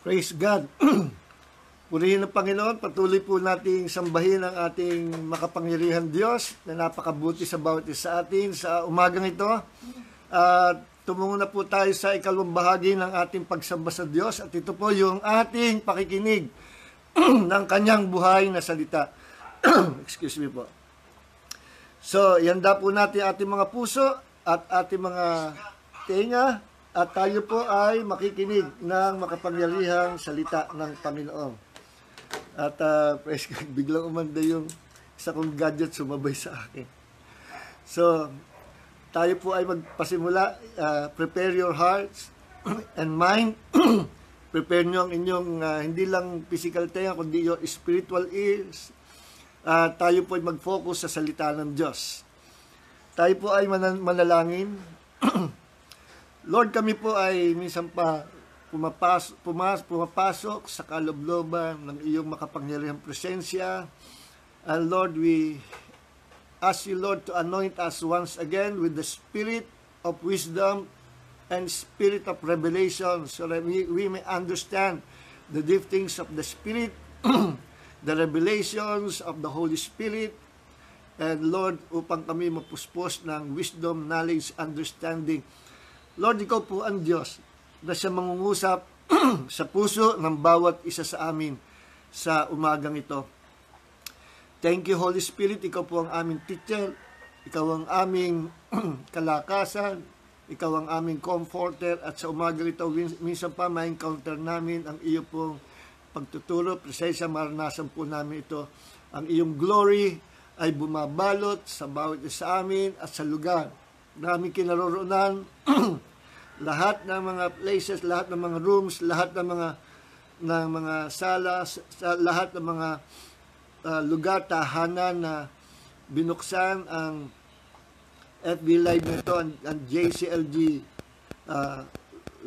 Praise God. Purihin ng Panginoon, patuloy po nating sambahin ang ating makapangyarihan Diyos na napakabuti sa bawat isa sa atin sa umagang ito. At tumungo na po tayo sa ikalawang bahagi ng ating pagsamba sa Diyos at ito po yung ating pakikinig ng kanyang buhay na salita. Excuse me po. So, ihanda po natin ating mga puso at ating mga tenga at tayo po ay makikinig ng makapangyarihang salita ng Panginoon. At biglang umanda yung isa kong gadget sumabay sa akin. So, tayo po ay magpasimula. Prepare your hearts and mind. Prepare nyo ang inyong hindi lang physical tenga, kundi your spiritual ears. Tayo po ay mag-focus sa salita ng Diyos. Tayo po ay manalangin. Lord, kami po ay minsan pa pumapasok sa kalobloban ng iyong makapangyarihang presensya. And Lord, we ask you, Lord, to anoint us once again with the spirit of wisdom and spirit of revelation so that we may understand the giftings of the Spirit, the revelations of the Holy Spirit. And Lord, upang kami mapuspos ng wisdom, knowledge, understanding. Lord, ikaw po ang Diyos na siya mangungusap sa puso ng bawat isa sa amin sa umagang ito. Thank you, Holy Spirit. Ikaw po ang aming teacher. Ikaw ang aming kalakasan. Ikaw ang aming comforter. At sa umagang ito, minsan pa ma-encounter namin ang iyo pong pagtuturo. Presensya, maranasan po namin ito. Ang iyong glory ay bumabalot sa bawat isa sa amin at sa lugar na aming kinaroroonan. Lahat ng mga places, lahat ng mga rooms, lahat ng mga salas, lahat ng mga lugar, tahanan na binuksan ang FB Live nito, ang JCLG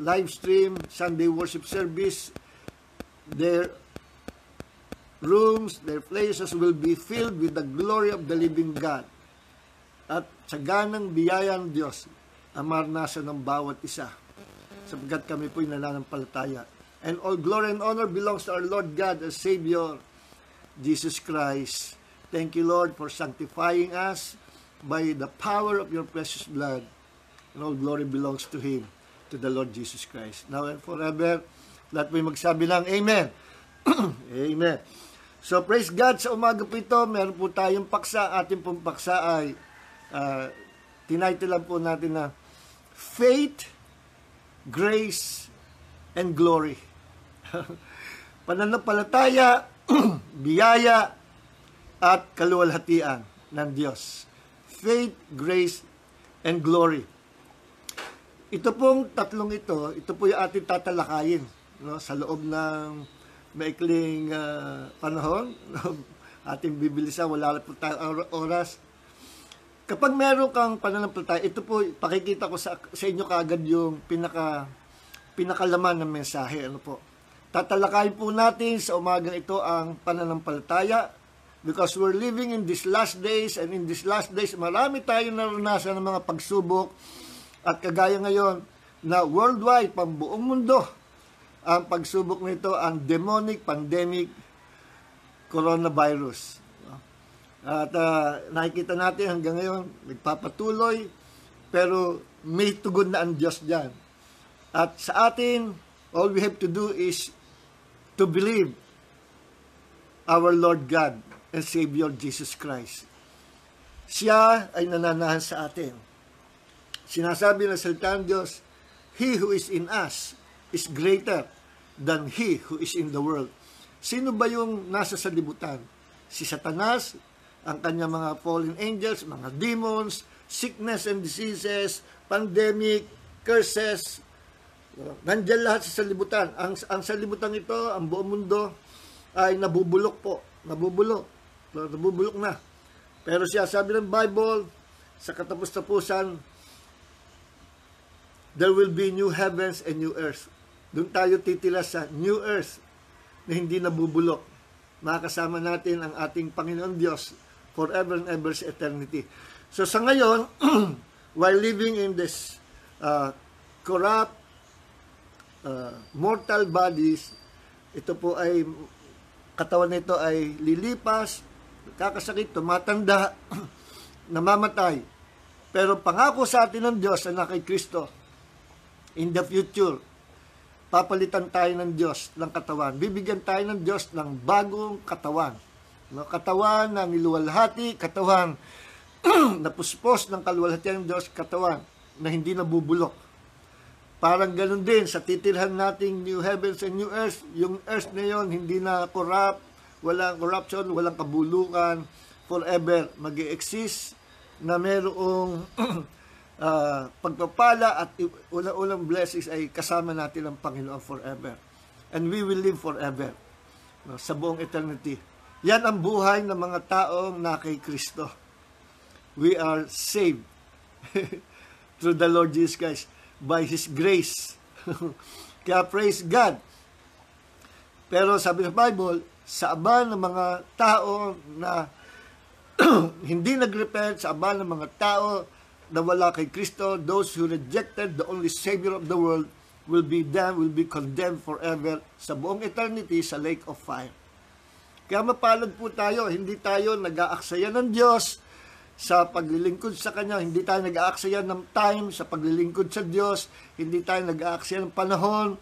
live stream, Sunday worship service, their rooms, their places will be filled with the glory of the living God. At sa ganang biyaya ng Diyos, ang maranasan ng bawat isa, sapagkat kami po'y nananampalataya. And all glory and honor belongs to our Lord God, our Savior, Jesus Christ. Thank you, Lord, for sanctifying us by the power of your precious blood. And all glory belongs to Him, to the Lord Jesus Christ. Now and forever, lahat po'y magsabi ng Amen. Amen. So, praise God, sa umaga po ito, meron po tayong paksa. Ating pong paksa ay tinitlean po natin na Faith, Grace, and Glory. Pananampalataya, biyaya, at kaluwalhatian ng Diyos. Faith, Grace, and Glory. Ito pong tatlong ito po yung ating tatalakayin, no, sa loob ng maikling panahon. Ating bibilisan, wala po tayong oras. Kapag meron kang pananampalataya, ito po, pakikita ko sa inyo kaagad yung pinakalaman ng mensahe. Ano po? Tatalakayin po natin sa umagang ito ang pananampalataya because we're living in these last days, and in these last days, marami tayong naranasan ng mga pagsubok at kagaya ngayon na worldwide, pambuong mundo, ang pagsubok nito, ang demonic pandemic coronavirus. At nakikita natin hanggang ngayon, nagpapatuloy, pero may tugon na ang Diyos dyan. At sa atin, all we have to do is to believe our Lord God and Savior Jesus Christ. Siya ay nananahan sa atin. Sinasabi ng salita ng Diyos, He who is in us is greater than he who is in the world. Sino ba yung nasa salibutan? Si Satanas, ang kanyang mga fallen angels, mga demons, sickness and diseases, pandemic, curses. Nandiyan lahat sa salibutan. Ang salibutan ito, ang buong mundo, ay nabubulok po. Nabubulok na. Pero siya, sabi ng Bible, sa katapos-tapusan, there will be new heavens and new earth. Doon tayo titila sa new earth na hindi nabubulok. Makakasama natin ang ating Panginoon Diyos forever and ever sa eternity. So sa ngayon, while living in this corrupt, mortal bodies, ito po ay, katawan nito ay lilipas, kakasakit, tumatanda, namamatay. Pero pangako sa atin ng Diyos na kay Kristo, in the future, papalitan tayo ng Diyos ng katawan. Bibigyan tayo ng Diyos ng bagong katawan. No? Katawan na niluwalhati, katawan na puspos ng kaluwalhatian ng Diyos, katawan na hindi nabubulok. Parang ganun din sa titirhan nating new heavens and new earth. Yung earth na yon hindi na corrupt, walang corruption, walang kabulukan, forever mag-i-exist na mayroong pagpapala at ulang blessings ay kasama natin ang Panginoon forever. And we will live forever, no, sa buong eternity. Yan ang buhay ng mga taong na kay Kristo. We are saved through the Lord Jesus Christ by His grace. Kaya praise God. Pero sabi ng Bible, sa aban ng mga tao na hindi nag-repent, sa aban ng mga tao na wala kay Kristo, those who rejected the only Savior of the world will be damned, will be condemned forever sa buong eternity sa lake of fire. Kaya mapalad po tayo, hindi tayo nag-aaksaya ng Diyos sa paglilingkod sa Kanya, hindi tayo nag-aaksaya ng time sa paglilingkod sa Diyos, hindi tayo nag-aaksaya ng panahon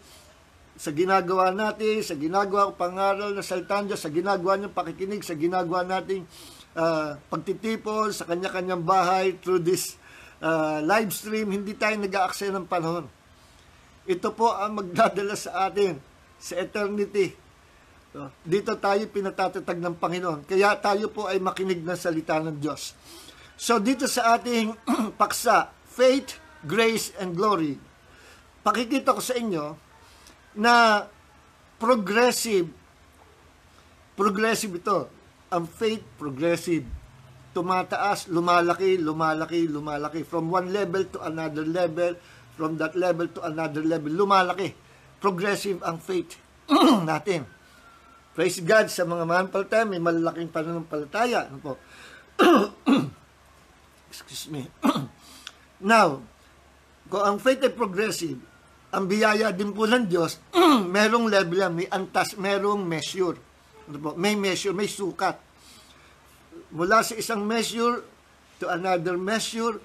sa ginagawa natin, sa ginagawa pangaral na salita ng Diyos, sa ginagawa niyang pakikinig, sa ginagawa nating pagtitipon sa kanya-kanyang bahay through this live stream, hindi tayo nag-aaksaya ng panahon. Ito po ang magdadala sa atin sa eternity. Dito tayo pinatatatag ng Panginoon. Kaya tayo po ay makinig ng salita ng Diyos. So dito sa ating paksa, faith, grace, and glory, pakikita ko sa inyo na progressive ito. Ang faith, progressive. Tumataas, lumalaki, lumalaki, lumalaki. From one level to another level, from that level to another level, lumalaki. Progressive ang faith natin. Praise God sa mga mananampalataya, may malalaking pananampalataya. Ano po? Excuse me. Now, kung ang faith ay progressive, ang biyaya din po ng Diyos, merong level yan, may antas, merong measure. Ano po? May measure, may sukat. Mula sa isang measure to another measure,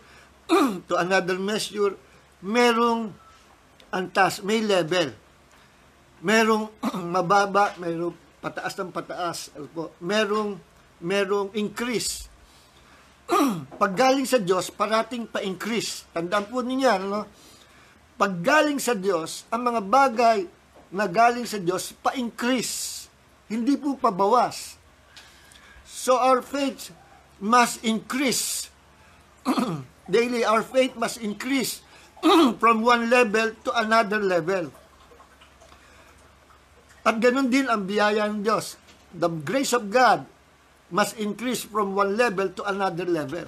to another measure, merong antas, may level. Merong mababa, merong pataas ng pataas. Ano po? Merong increase. Pag galing sa Diyos, parating pa-increase. Tandaan po niya, no? Pag galing sa Diyos, ang mga bagay na galing sa Diyos, pa-increase. Hindi po pabawas. So our faith must increase. Daily, our faith must increase from one level to another level. At ganun din ang biyaya ng Diyos. The grace of God must increase from one level to another level.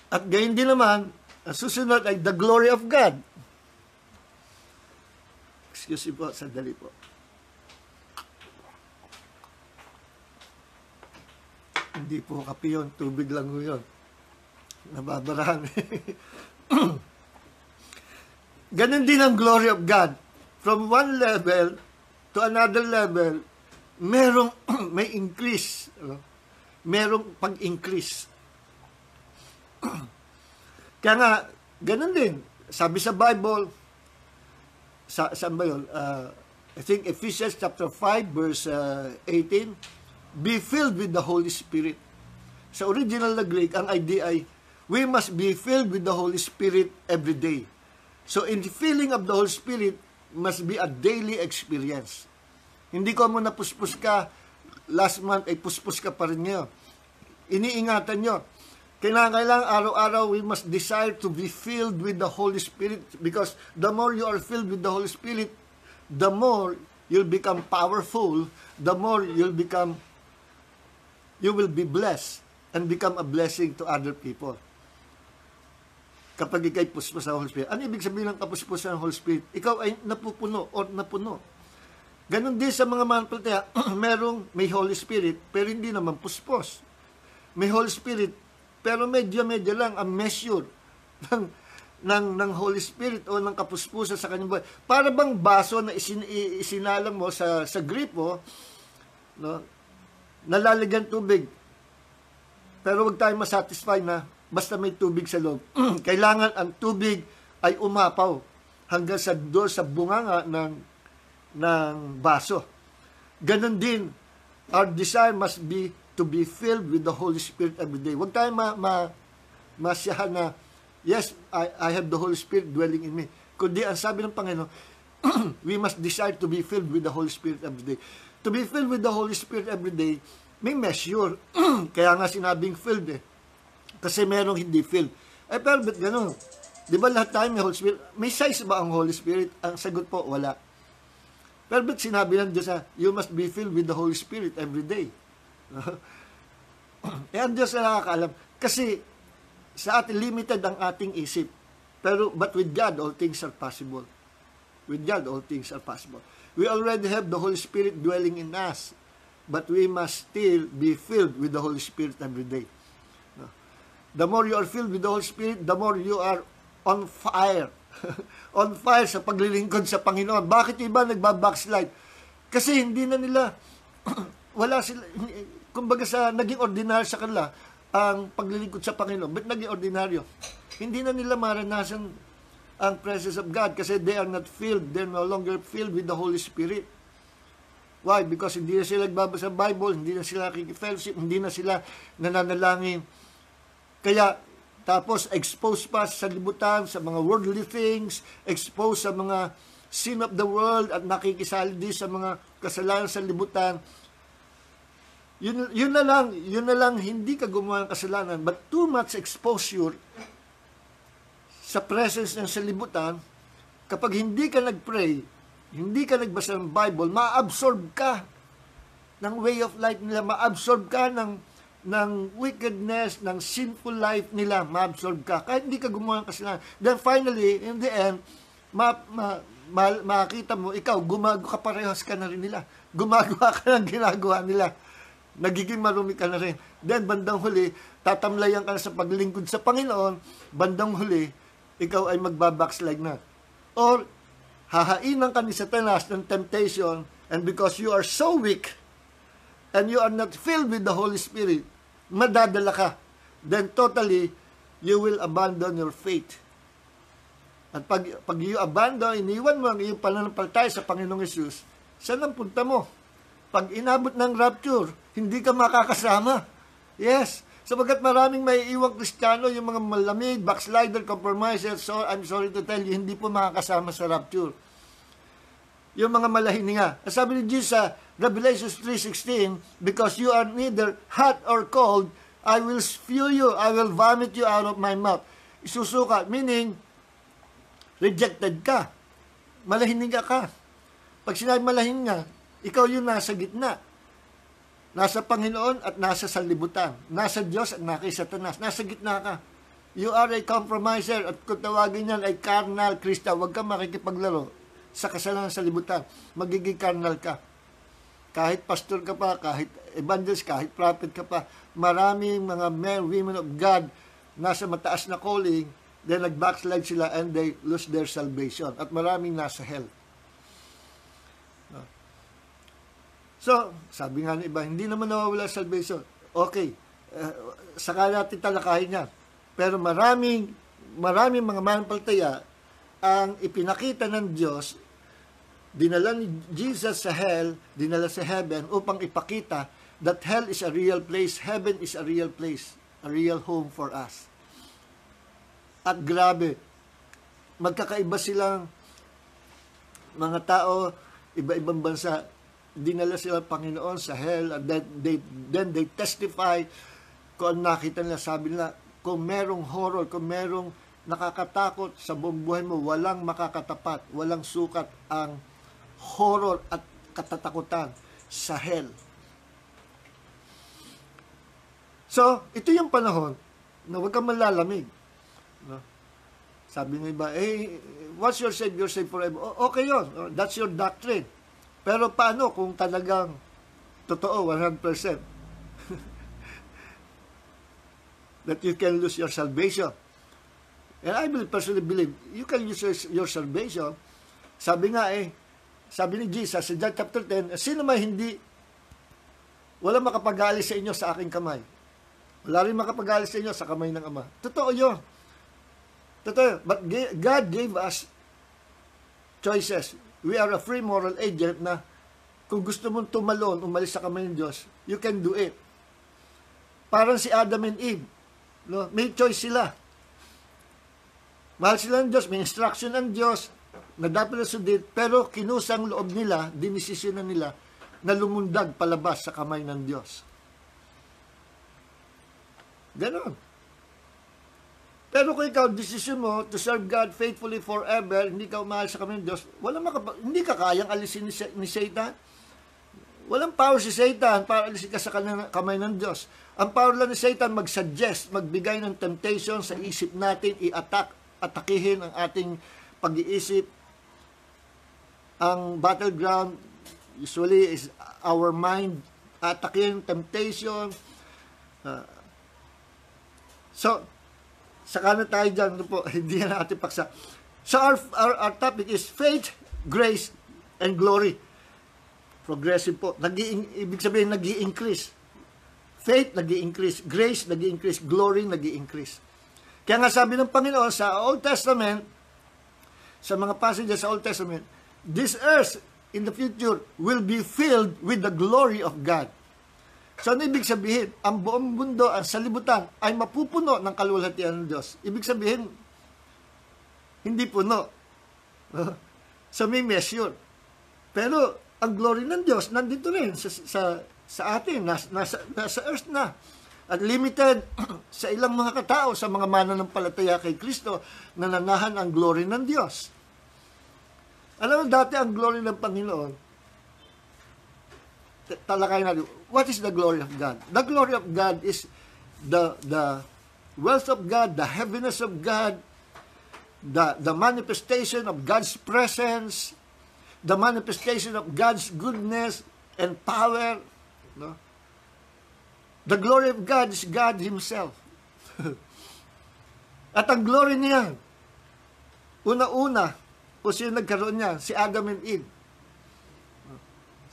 At gayon din naman, ang susunod ay the glory of God. Excuse me po, sandali po. Hindi po kape yun, tubig lang po yun. Nababarahan. Ganon din ang glory of God. From one level to another level, may increase. Merong pag-increase. Kaya nga, ganun din. Sabi sa Bible, saan ba yun? I think Ephesians chapter 5 verse 18, be filled with the Holy Spirit. Sa original na Greek, ang idea ay, we must be filled with the Holy Spirit every day. So in the filling of the Holy Spirit, must be a daily experience. Hindi ko mo napuspos ka, last month ay puspos ka pa rin ngayon. Iniingatan nyo. Kailangan araw-araw we must desire to be filled with the Holy Spirit, because the more you are filled with the Holy Spirit, the more you'll become powerful, the more you will be blessed and become a blessing to other people. Kapag ikay puspos sa Holy Spirit. Ano ibig sabihin ng kapuspusan ng Holy Spirit? Ikaw ay napupuno or napuno. Ganon din sa mga mananampalataya, may Holy Spirit, pero hindi naman puspos. May Holy Spirit, pero medyo lang ang measure ng Holy Spirit o ng kapuspusan sa kanyang buhay. Para bang baso na isinalang mo sa gripo, no? Nalalagyan tubig. Pero huwag tayong masatisfy na basta may tubig sa loob. Kailangan ang tubig ay umapaw hanggang sa doon sa bunganga ng baso. Ganon din, our desire must be to be filled with the Holy Spirit every day. Huwag tayong masiyahan na, yes, I have the Holy Spirit dwelling in me. Kundi ang sabi ng Panginoon, we must desire to be filled with the Holy Spirit every day. To be filled with the Holy Spirit every day, may measure. Kaya nga sinabing filled eh. Kasi merong hindi filled. Pero ba't ganun? Di ba lahat tayo may Holy Spirit? May size ba ang Holy Spirit? Ang sagot po, wala. Pero ba't sinabi ng Diyos you must be filled with the Holy Spirit every day? Ang Diyos na nakakaalam. Kasi sa atin, limited ang ating isip. But with God, all things are possible. With God, all things are possible. We already have the Holy Spirit dwelling in us. But we must still be filled with the Holy Spirit every day. The more you are filled with the Holy Spirit, the more you are on fire. On fire sa paglilingkod sa Panginoon. Bakit yung iba nagbabackslide? Kasi hindi na nila, wala sila, kumbaga naging ordinaryo sa kanila, ang paglilingkod sa Panginoon. Ba't naging ordinaryo? Hindi na nila maranasan ang presence of God kasi they are not filled, they're no longer filled with the Holy Spirit. Why? Because hindi na sila nagbabasa ng Bible, hindi na sila nakikifellowship, hindi na sila nananalangin. Kaya, tapos expose pa sa libutan, sa mga worldly things, expose sa mga sin of the world at nakikisali din sa mga kasalanan sa libutan. Yun na lang, hindi ka gumawa ng kasalanan, but too much exposure sa presence ng salibutan, kapag hindi ka nag-pray, hindi ka nagbasa ng Bible, ma-absorb ka ng way of life nila, ma-absorb ka ng wickedness, ng sinful life nila, ma-absorb ka. Kahit hindi ka gumawa ng kasalanan. Then finally, in the end, makakita mo, ikaw, gumagawa ka parehas ka na rin nila. Gumagawa ka ng ginagawa nila. Nagiging marumi ka na rin. Then, bandang huli, tatamlayan ka na sa paglingkod sa Panginoon, bandang huli, ikaw ay magbabackslide na. Or, hahainan ka ni Satanas ng temptation, and because you are so weak, and you are not filled with the Holy Spirit, madadala ka. Then, totally, you will abandon your faith. At pag you abandon, iniwan mo ang iyong pananampalataya sa Panginoong Hesus, saan ang punta mo? Pag inabot ng rapture, hindi ka makakasama. Yes. Sabagat maraming may iwang Kristiyano, yung mga malamig, backslider, compromiser, so I'm sorry to tell you, hindi po makakasama sa rapture. Yung mga malahininga. Sabi ni Jesus sa Revelation 3:16, because you are neither hot or cold, I will spew you, I will vomit you out of my mouth. Isusuka, meaning, rejected ka. Malahininga ka. Pag sinabi malahininga, ikaw yung nasa gitna. Nasa Panginoon at nasa sanlibutan. Nasa Diyos at nasa Satanas. Nasa gitna ka. You are a compromiser at kung tawagin yan ay carnal Christian. Huwag kang makikipaglaro sa kasalanan sa libutan. Magiging carnal ka. Kahit pastor ka pa, kahit evangelist, kahit prophet ka pa, maraming mga men, women of God nasa mataas na calling, then nag-backslide sila and they lose their salvation. At maraming nasa hell. So, sabi nga ng iba, hindi naman nawawala salvation. Okay, saka natin talakayin yan. Pero maraming mga manampalataya ang ipinakita ng Diyos, dinala ni Jesus sa hell, dinala sa heaven upang ipakita that hell is a real place, heaven is a real place, a real home for us. At grabe, magkakaiba silang mga tao, iba-ibang bansa, dinala sila Panginoon sa hell, and then they testify kung nakita nila, sabi nila, kung merong horror, kung merong nakakatakot sa buong buhay mo, walang makakatapat, walang sukat ang horror at katatakutan sa hell. So, ito yung panahon na huwag kang malalamig. No? Sabi ng iba, once you're saved forever. Okay yun. That's your doctrine. Pero paano kung talagang totoo, 100%? That you can lose your salvation. And I personally believe, you can use your salvation. Sabi ni Jesus sa John chapter 10, sino man wala makapag-alis sa inyo sa aking kamay. Wala rin makapag-alis sa inyo sa kamay ng Ama. Totoo yun. Totoo. But God gave us choices. We are a free moral agent na kung gusto mong tumalon, umalis sa kamay ng Diyos, you can do it. Parang si Adam and Eve. No? May choice sila. Mahal sila ng Diyos, may instruction ng Diyos na dapat na sundin, pero kinusang loob nila, dinesisyonan nila na lumundag palabas sa kamay ng Diyos. Ganon. Pero kung ikaw, desisyon mo to serve God faithfully forever, hindi ka umahal sa kamay ng Diyos, hindi ka kayang alisin ni Satan. Walang power si Satan para alisin ka sa kamay ng Diyos. Ang power lang ni Satan mag-suggest, magbigay ng temptation sa isip natin, atakihin ang ating pag-iisip. Ang battleground usually is our mind, atakihin, temptation. So, saka na tayo dyan, po, hindi na natin paksa. So, our topic is faith, grace, and glory. Progressive po. Ibig sabihin, nag-i-increase. Faith, nag-i-increase. Grace, nag-i-increase. Glory, nag-i-increase. Kaya nga sabi ng Panginoon sa Old Testament, sa mga passages sa Old Testament, this earth in the future will be filled with the glory of God. So, ano ibig sabihin? Ang buong mundo, ang salibutan, ay mapupuno ng kaluwalhatian ng Diyos. Ibig sabihin, hindi puno. So, may measure. Pero, ang glory ng Diyos, nandito rin sa atin, nasa earth na. At limited sa ilang mga katao, sa mga mananampalataya kay Kristo, nananahan ang glory ng Diyos. Alam mo, dati ang glory ng Panginoon, talakay natin, what is the glory of God? The glory of God is the wealth of God, the heaviness of God, the manifestation of God's presence, the manifestation of God's goodness and power. No? The glory of God is God Himself. At ang glory niya, una-una, o sino nagkaroon niya? Si Adam and Eve.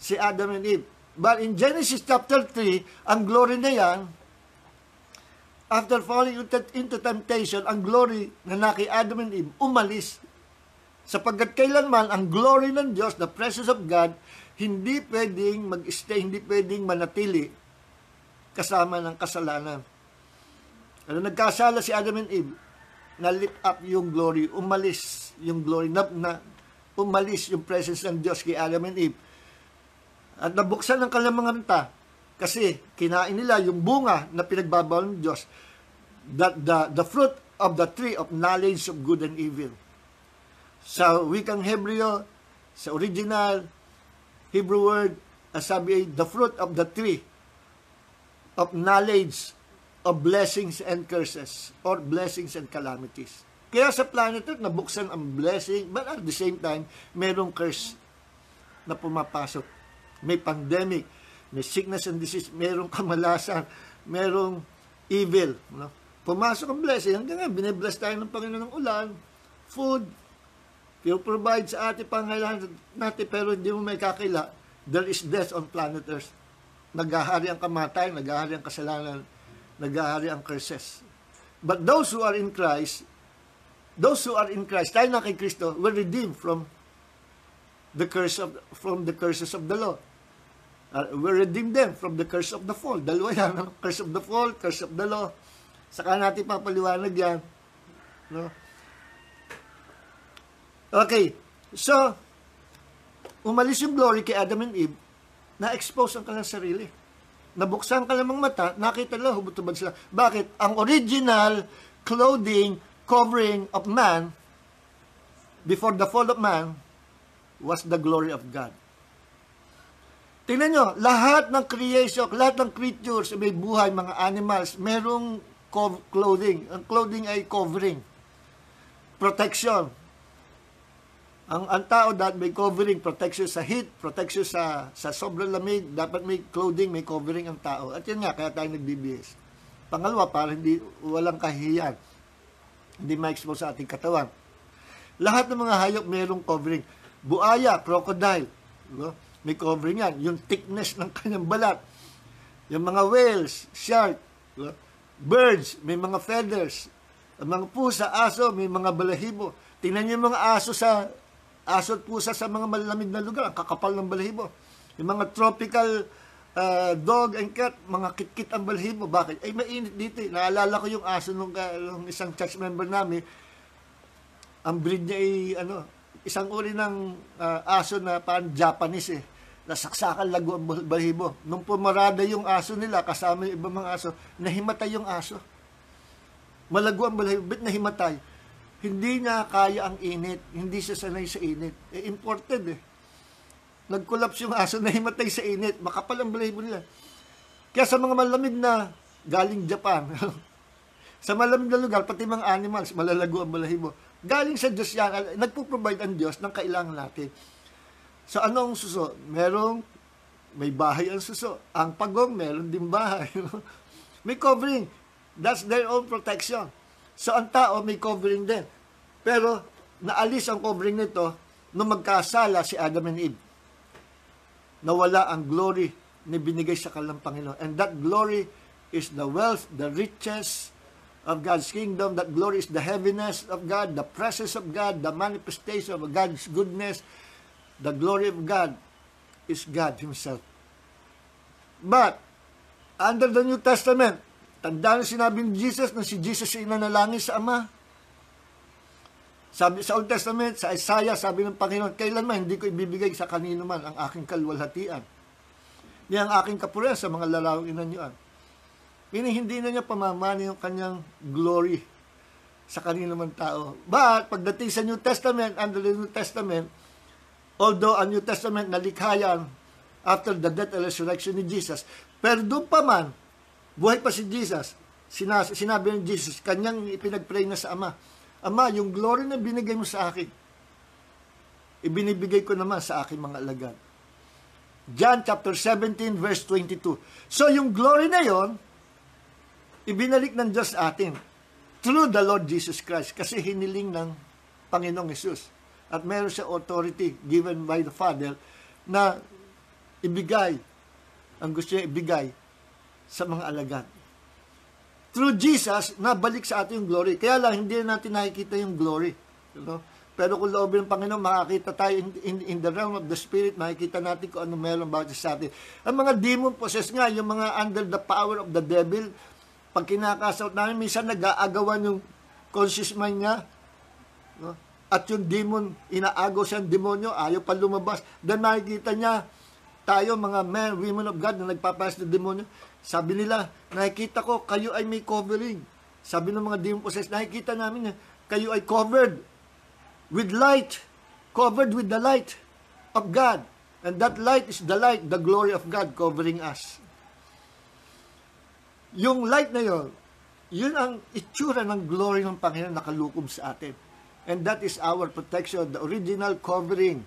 Si Adam and Eve. But in Genesis chapter 3, ang glory na yan, after falling into temptation, ang glory na naki Adam and Eve, umalis. Sapagkat kailanman, ang glory ng Diyos, the presence of God, hindi pwedeng mag-stay, hindi pwedeng manatili kasama ng kasalanan. Ano nagkasala si Adam and Eve? Na-lift up yung glory, umalis yung glory, umalis yung presence ng Diyos kay Adam and Eve. At nabuksan ng kanilang mga mata kasi kinain nila yung bunga na pinagbabawal ng Diyos, the fruit of the tree of knowledge of good and evil. Sa wikang Hebreo, sa original Hebrew word, sabi ay the fruit of the tree of knowledge of blessings and curses, or blessings and calamities. Kaya sa planet Earth, nabuksan ang blessing, but at the same time, merong curse na pumapasok. May pandemic, may sickness and disease, merong kamalasan, merong evil. No? Pumasok ang blessing, hanggang nga, binibless tayo ng Panginoon ng ulan, food, He'll provide sa ating pangailangan natin, pero hindi mo may kakila, there is death on planet Earth. Naghahari ang kamatayan, naghahari ang kasalanan, naghahari ang curses. But those who are in Christ, tayo na kay Kristo, were redeemed from the curses of the law. We redeemed them from the curse of the fall. Dalawa yan, no? Curse of the fall, curse of the law. Saka natin papaliwanag yan. No? Okay, so, umalis yung glory kay Adam and Eve, na-expose ang kanilang sarili. Nabuksan ka lamang mata, nakita nila, hubot-hubad sila. Bakit? Ang original clothing, covering of man, before the fall of man, was the glory of God. Tingnan nyo, lahat ng creation, lahat ng creatures, may buhay, mga animals, merong clothing. Ang clothing ay covering. Protection. Ang tao dapat may covering, protection sa heat, protection sa sobrang lamig, dapat may clothing, may covering ang tao. At yan nga, kaya tayo nagbibihis. Pangalawa, para walang kahihiyan. Hindi ma-expose sa ating katawan. Lahat ng mga hayop mayroong covering. Buaya, crocodile, no? May covering yan. Yung thickness ng kanyang balat. Yung mga whales, shark, no? Birds, may mga feathers. Ang mga pusa, aso, may mga balahibo. Tingnan niyo yung mga aso at pusa sa mga malamig na lugar. Ang kakapal ng balahibo. Yung mga tropical dog and cat, mga kitkit ang balahibo. Bakit? Ay, mainit dito. Naalala ko yung aso nung isang church member namin. Ang breed niya ay, isang uri ng aso na parang Japanese Nasaksakan lago ang balahibo. Nung pumarada yung aso nila, kasama yung ibang mga aso, nahimatay yung aso. Malago ang balahibo. Ba't nahimatay? Hindi niya kaya ang init. Hindi siya sanay sa init. Imported Nag-collapse yung aso, nahimatay sa init. Makapal ang balahibo nila. Kaya sa mga malamig na galing Japan, sa malamig na lugar, pati mga animals, malalago ang balahibo. Galing sa Diyos yan. Nagpo-provide ang Diyos ng kailangan natin. So, anong suso? May bahay ang suso. Ang pagong, meron din bahay. May covering. That's their own protection. So, ang tao, may covering din. Pero, naalis ang covering nito nung magkasala si Adam and Eve. Nawala ang glory na binigay sa kanilang Panginoon. And that glory is the wealth, the riches of God's kingdom. That glory is the heaviness of God, the presence of God, the manifestation of God's goodness. The glory of God is God Himself. But, under the New Testament, tandaan sinabi ni Jesus na si Jesus ay nanalangin sa Ama. Sabi sa Old Testament, sa Isaiah, sabi ng Panginoon, kailanman hindi ko ibibigay sa kanino man ang aking kalwalhatian. Ni ang aking kapurihan sa mga lalawang inanyuan. Hindi na niya pamamani yung kanyang glory sa kanino man tao. But, pagdating sa New Testament, under the New Testament, although ang New Testament nalikha yan after the death and resurrection ni Jesus, pero doon pa man, buhay pa si Jesus, sinabi ng Jesus, kanyang ipinag-pray na sa Ama, Ama, yung glory na binigay mo sa akin, ibinibigay ko naman sa aking mga alagad. John chapter 17 verse 22. So yung glory na yon, ibinalik ng Diyos sa atin through the Lord Jesus Christ kasi hiniling ng Panginoong Jesus. At meron siya authority given by the Father na ibigay ang gusto niya ibigay sa mga alagad. Through Jesus, nabalik sa atin yung glory. Kaya lang, hindi natin nakikita yung glory. Pero kung loobin ng Panginoon, makakita tayo in the realm of the Spirit, makikita natin kung ano meron bawat sa atin. Ang mga demon possess nga, yung mga under the power of the devil, pag kinakasawt namin, minsan nag-aagawan yung conscious mind niya, at yung demon, inaagaw siyang demonyo, ayaw pa lumabas. Then makikita niya, tayo mga men, women of God na nagpapalas ng demonyo, sabi nila, nakikita ko, kayo ay may covering. Sabi ng mga demon possessed, nakikita namin, kayo ay covered with light, covered with the light of God. And that light is the light, the glory of God covering us. Yung light na yun, yun ang itsura ng glory ng Panginoon nakalukob sa atin. And that is our protection, the original covering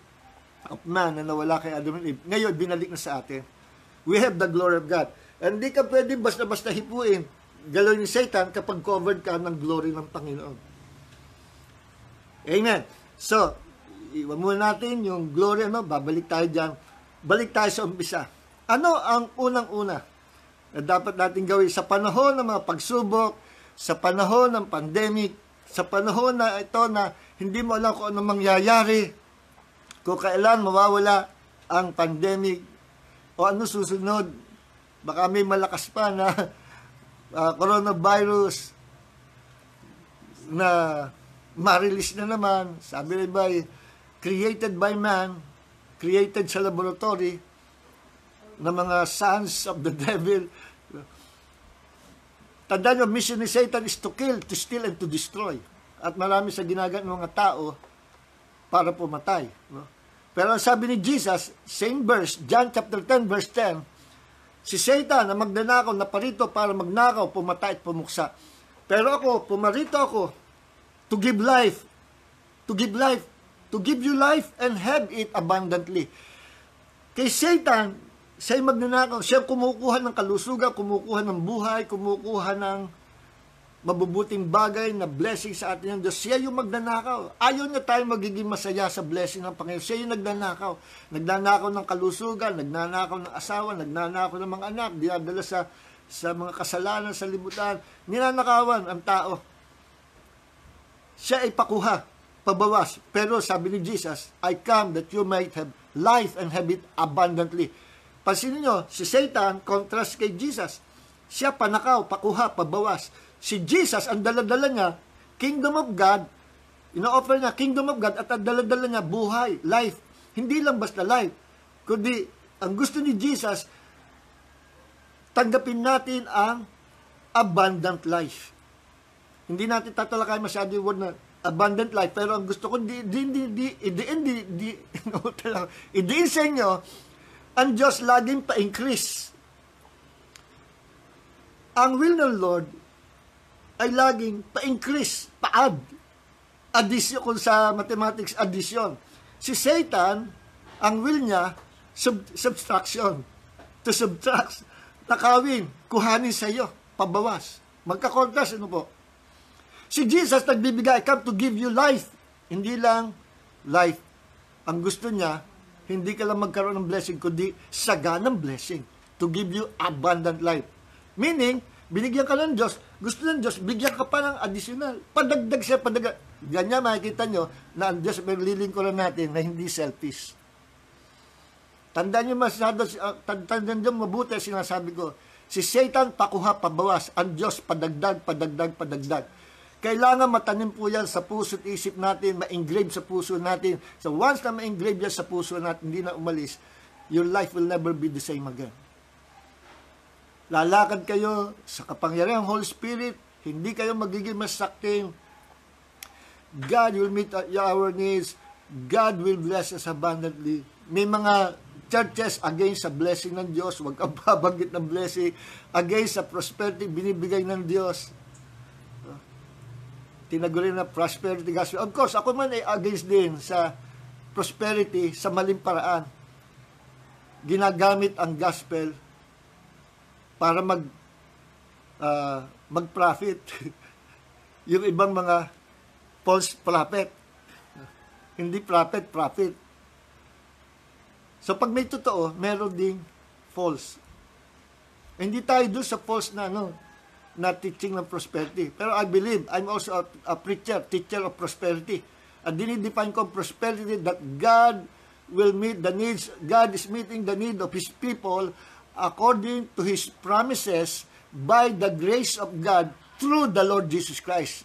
of man na nawala kay Adam and Eve. Ngayon, binalik na sa atin. We have the glory of God. And di ka pwede basta-basta hipuin. Galawin ni Satan kapag covered ka ng glory ng Panginoon. Amen. So, iwan muna natin yung glory, babalik tayo dyan. Balik tayo sa umpisa. Ano ang unang-una na dapat natin gawin sa panahon ng mga pagsubok, sa panahon ng pandemic, sa panahon na ito na hindi mo alam kung ano mangyayari, kung kailan mawawala ang pandemic, o ano susunod, baka may malakas pa na coronavirus na ma-release na naman. Sabi rin ba, created by man, created sa laboratory ng mga sons of the devil. Tandaan nyo, mission ni Satan is to kill, to steal, and to destroy. At marami sa ginagawa ng mga tao para pumatay. Pero ang sabi ni Jesus, same verse, John chapter 10, verse 10, si Satan na magnanakaw, naparito para magnakaw, pumatay at pumuksa. Pero ako, pumarito ako to give life, to give life, to give you life and have it abundantly. Kay Satan, siya'y magnanakaw, siya kumukuha ng kalusugan, kumukuha ng buhay, kumukuha ng mabubuting bagay na blessing sa atin ng Diyos, siya yung magnanakaw. Ayaw niya tayo magiging masaya sa blessing ng Panginoon. Siya yung nagnanakaw. Nagnanakaw ng kalusugan, nagnanakaw ng asawa, nagnanakaw ng mga anak, dinadala sa mga kasalanan sa libutan. Ninanakawan ang tao. Siya ay pakuha, pabawas. Pero sabi ni Jesus, I come that you might have life and have it abundantly. Pansinin nyo, si Satan, contrast kay Jesus. Siya panakaw, pakuha, pabawas. Si Jesus, ang daladala niya, Kingdom of God, ino-offer niya Kingdom of God, at ang daladala niya, buhay, life. Hindi lang basta life, kundi ang gusto ni Jesus, tanggapin natin ang abundant life. Hindi natin tatalakay masyado yung word na abundant life, pero ang gusto ko, idiin sa inyo, ang Diyos laging pa-increase. Ang will ng Lord ay laging pa-increase, pa-add. Addition, kung sa mathematics, addition. Si Satan, ang will niya, subtraction. To subtract, nakawin, kuhanin sa iyo, pabawas. Magka-contrast, ano po? Si Jesus, nagbibigay, I come to give you life. Hindi lang life. Ang gusto niya, hindi ka lang magkaroon ng blessing, kundi saganang blessing. To give you abundant life. Meaning, binigyan ka ng Diyos, gusto ng Diyos, bigyan ka pa ng additional. Padagdag siya, padagdag. Ganyan makikita nyo na ang Diyos may lilingkuran natin na hindi selfish. Tandaan nyo mabuti sinasabi ko. Si Satan, pakuha, pabawas. Ang Diyos, padagdag, padagdag, padagdag. Kailangan matanim po yan sa puso at isip natin, ma-engrave sa puso natin. So once na ma-engrave yan sa puso natin, hindi na umalis, your life will never be the same again. Lalakad kayo sa kapangyarihan ng Holy Spirit, hindi kayo magiging masakting. God will meet our needs. God will bless us abundantly. May mga churches against sa blessing ng Diyos, huwag kang babanggit ng blessing, against sa prosperity binibigay ng Diyos. Tinagurin na prosperity gospel. Of course, ako man ay against din sa prosperity sa maling paraan. Ginagamit ang gospel para mag-profit. Yung ibang mga false prophet. Hindi prophet, profit. So pag may totoo, meron ding false. Hindi tayo doon sa false na teaching ng prosperity. Pero I believe, I'm also a preacher, teacher of prosperity. At dinidefine ko prosperity that God will meet the needs, God is meeting the need of His people according to His promises by the grace of God through the Lord Jesus Christ.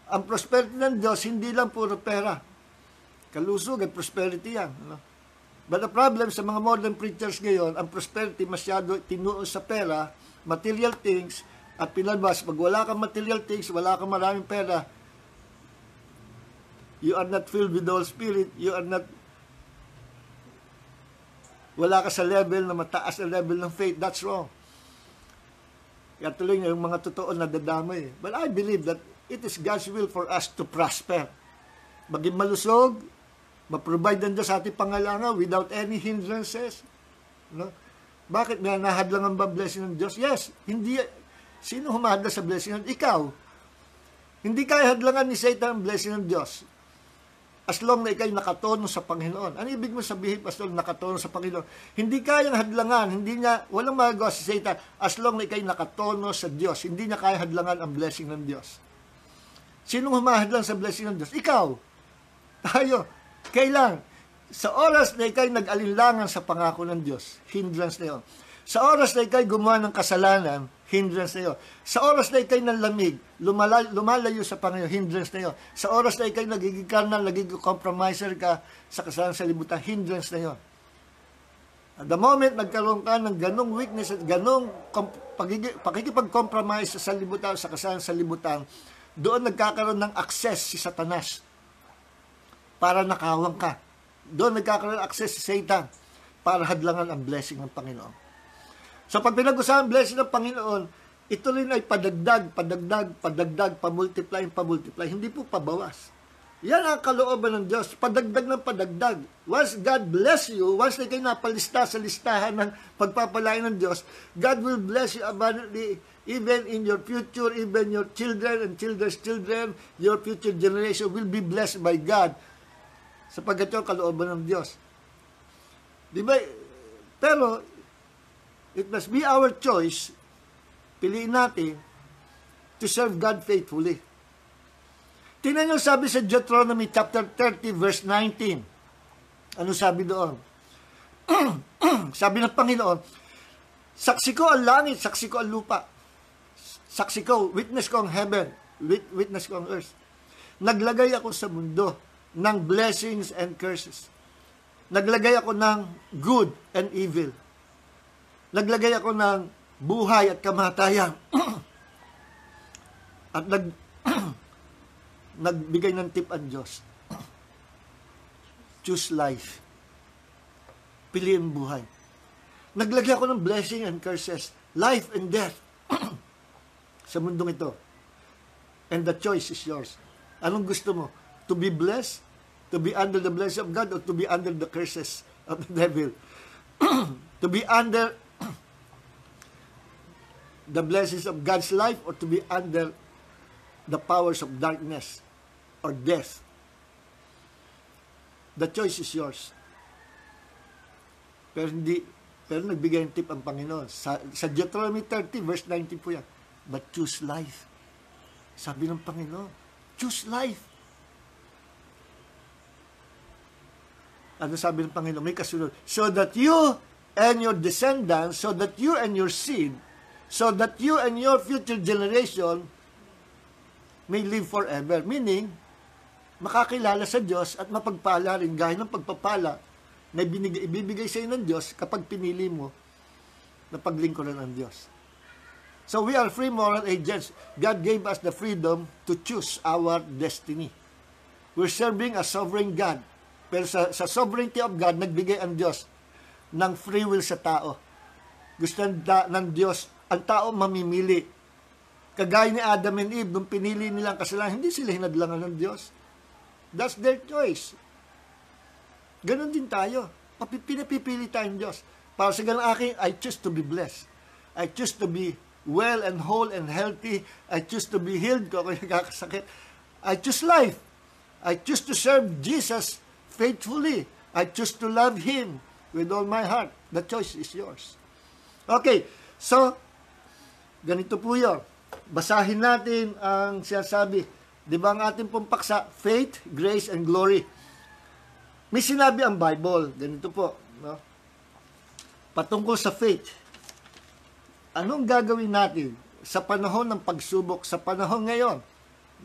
Ang prosperity ng Diyos, hindi lang puro pera. Kalusog at prosperity yan. But the problem sa mga modern preachers ngayon, ang prosperity masyado tinuon sa pera, material things, at pinalabas, pag wala kang material things, wala kang maraming pera, you are not filled with the Holy Spirit, you are not, wala ka sa level na mataas na level ng faith, that's wrong. Kaya tuloy yung mga totoo na dadamay. But I believe that it is God's will for us to prosper. Maging malusog, ma-provide ng Diyos sa ating pangailangan without any hindrances. No? Bakit? May nahadlangan ba blessing ng Diyos? Yes. Hindi. Sino humahadla sa blessing ng Diyos? Ikaw. Hindi kaya hadlangan ni Satan ang blessing ng Diyos. As long na ikaw'y nakatono sa Panginoon. Ano ibig mo sabihin, Pastor, nakatono sa Panginoon? Hindi kayang hadlangan. Walang magagawa si Satan as long na ikaw'y nakatono sa Diyos. Hindi niya kaya hadlangan ang blessing ng Diyos. Sinong humahadlang sa blessing ng Diyos? Ikaw. Tayo. Kailan? Sa oras na ikaw'y nag-alinlangan sa pangako ng Diyos, hindrance na yun. Sa oras na ikaw'y gumawa ng kasalanan, hindrance na yun. Sa oras na ikaw'y nanlamig, lumalayo sa Panginoon, hindrance na yun. Sa oras na ikaw'y nagiging carnal, nagiging compromiser ka sa kasalanan sa libutan, hindrance na yun. At the moment nagkaroon ka ng ganong weakness at ganong pakikipag-compromise sa libutan, sa kasalanan sa libutan, doon nagkakaroon ng access si Satanas para nakawang ka. Doon nagkakaroon ng access si Satan para hadlangan ang blessing ng Panginoon. So pag pinag-usapan ang blessing ng Panginoon, ito rin ay padagdag, pamultiply, hindi po pabawas. Yan ang kalooban ng Diyos. Padagdag ng padagdag. Once God bless you, once na kayo napalista sa listahan ng pagpapalain ng Diyos, God will bless you abundantly even in your future, even your children and children's children, your future generation will be blessed by God. Sapagkat yung kalooban ng Diyos. Di ba? Pero, it must be our choice, piliin natin, to serve God faithfully. Tingnan nyo sabi sa Deuteronomy chapter 30 verse 19. Ano sabi doon? Sabi ng Panginoon, saksi ko ang langit, saksi ko ang lupa. Saksi ko, witness ko ang heaven, witness ko ang earth. Naglagay ako sa mundo ng blessings and curses. Naglagay ako ng good and evil. Naglagay ako ng buhay at kamatayan. At nagbigay ng tip ang Diyos. Choose life. Piliin buhay. Naglagay ako ng blessing and curses. Life and death. Sa mundong ito. And the choice is yours. Anong gusto mo? To be blessed? To be under the blessing of God? Or to be under the curses of the devil? To be under the blessings of God's life? Or to be under the powers of darkness or death? The choice is yours. Pero nagbigay ng tip ang Panginoon. Sa Deuteronomy 30 verse 19 po yan. But choose life. Sabi ng Panginoon, choose life. Ano sabi ng Panginoon? May kasunod. So that you and your descendants, so that you and your seed, so that you and your future generation may live forever. Meaning, makakilala sa Diyos at mapagpala rin gaya ng pagpapala na ibibigay sa iyo ng Diyos kapag pinili mo na paglingkuran ng Diyos. So we are free moral agents. God gave us the freedom to choose our destiny. We're serving a sovereign God. Pero sa sovereignty of God, nagbigay ang Diyos ng free will sa tao. Gusto ng Diyos, ang tao mamimili. Kagaya ni Adam and Eve, nung pinili nilang kasalanan, hindi sila hinadlangan ng Diyos. That's their choice. Ganon din tayo. Pinapipili tayong Diyos. Para sa ganang akin, I choose to be blessed. I choose to be well and whole and healthy. I choose to be healed kung ako nagkakasakit. I choose life. I choose to serve Jesus faithfully. I choose to love Him with all my heart. The choice is yours. Okay, so, ganito po yun. Basahin natin ang sinasabi. Di ba ang ating pong paksa? Faith, grace, and glory. May sinabi ang Bible. Ganito po. No? Patungkol sa faith. Anong gagawin natin sa panahon ng pagsubok, sa panahon ngayon,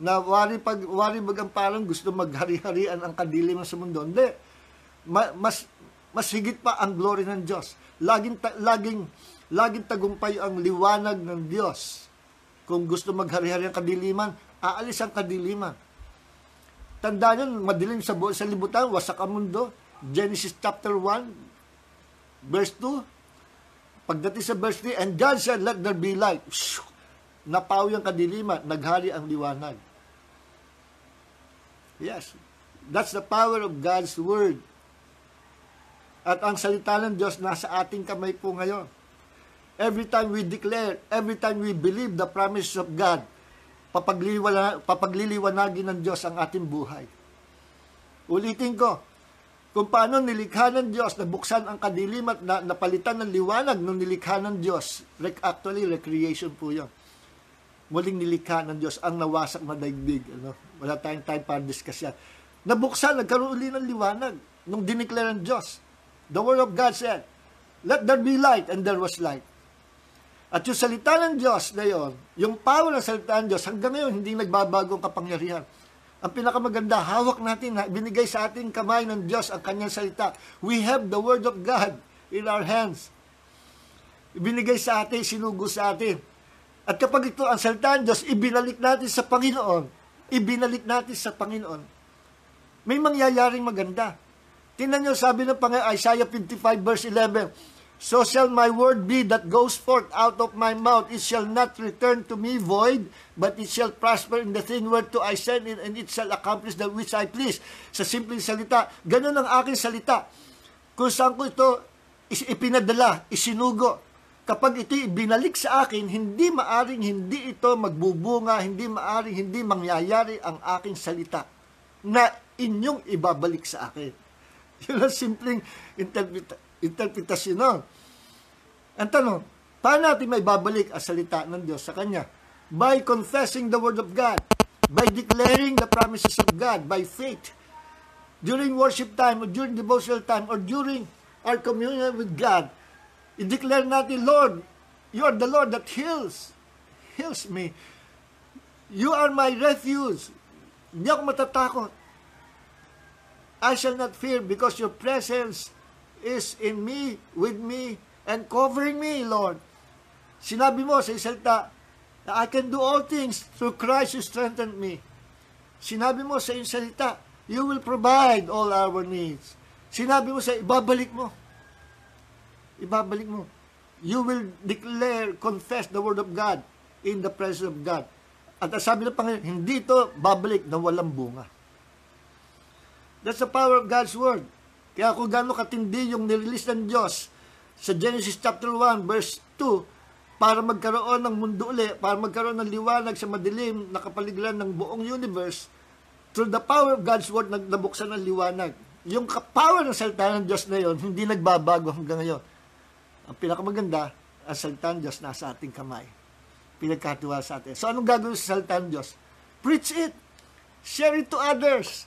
na wari bagang parang gusto maghari-harian ang kadiliman sa mundo? Hindi. Mas higit pa ang glory ng Diyos. Laging tagumpay ang liwanag ng Diyos. Kung gusto maghari-harian ang kadiliman, aalis ang kadiliman. Tandaan nyo, madilim sa libutan, wasak ang mundo. Genesis chapter 1, verse 2. Pagdating sa verse 3, and God said, let there be light. Napawi ang kadiliman, naghari ang liwanag. Yes, that's the power of God's Word. At ang salita ng Diyos nasa ating kamay po ngayon. Every time we declare, every time we believe the promises of God, papagliliwanagin ng Diyos ang ating buhay. Ulitin ko, kung paano nilikha ng Diyos, nabuksan ang kadiliman, napalitan ng liwanag nung nilikha ng Diyos. Actually, recreation po yun. Muling nilikha ng Diyos ang nawasak na daigdig. Ano? Wala tayong time para discuss yan. Nabuksan, nagkaroon uli ng liwanag nung dineclare ng Diyos. The Word of God said, let there be light, and there was light. At yung salita ng Diyos na yun, yung power ng salita ng Diyos, hanggang ngayon, hindi nagbabagong kapangyarihan. Ang pinakamaganda, hawak natin, binigay sa ating kamay ng Diyos ang kanyang salita. We have the Word of God in our hands. Ibinigay sa atin, sinugo sa atin. At kapag ito ang salita ng Diyos, ibinalik natin sa Panginoon. Ibinalik natin sa Panginoon. May mangyayaring maganda. Tingnan nyo, sabi ng Isaiah 55 verse 11, So shall my word be that goes forth out of my mouth. It shall not return to me void, but it shall prosper in the thing whereto I send it, and it shall accomplish that which I please. Sa simpleng salita, ganun ang aking salita. Kung saan ko ito ipinadala, isinugo, kapag ito binalik sa akin, hindi maaring hindi ito magbubunga, hindi maaring hindi mangyayari ang aking salita na inyong ibabalik sa akin. Yun ang simpleng interpretasyon. No? Ang tanong, paano natin may babalik ang salita ng Diyos sa Kanya? By confessing the Word of God, by declaring the promises of God, by faith. During worship time, or during devotional time, or during our communion with God, i-declare natin, Lord, you are the Lord that heals me. You are my refuge. Hindi ako matatakot. I shall not fear because your presence is in me, with me, and covering me, Lord. Sinabi mo sa isalta na I can do all things through Christ who strengthened me. Sinabi mo sa isalta, you will provide all our needs. Sinabi mo sa ibabalik mo. Ibabalik mo. You will declare, confess the Word of God in the presence of God. At sabi ng Panginoon, hindi ito babalik na walang bunga. That's the power of God's Word. Kaya kung gaano katindi yung nirelease ng Diyos sa Genesis chapter 1 verse 2 para magkaroon ng mundo uli, para magkaroon ng liwanag sa madilim na kapaligiran ng buong universe, through the power of God's Word, nabuksan ang liwanag. Yung power ng salita ng Diyos na yun, hindi nagbabago hanggang ngayon. Ang pinakamaganda, ang salita ng Diyos nasa ating kamay. Pinagkatiwala sa atin. So, anong gagawin sa salita ng Diyos? Preach it. Share it to others.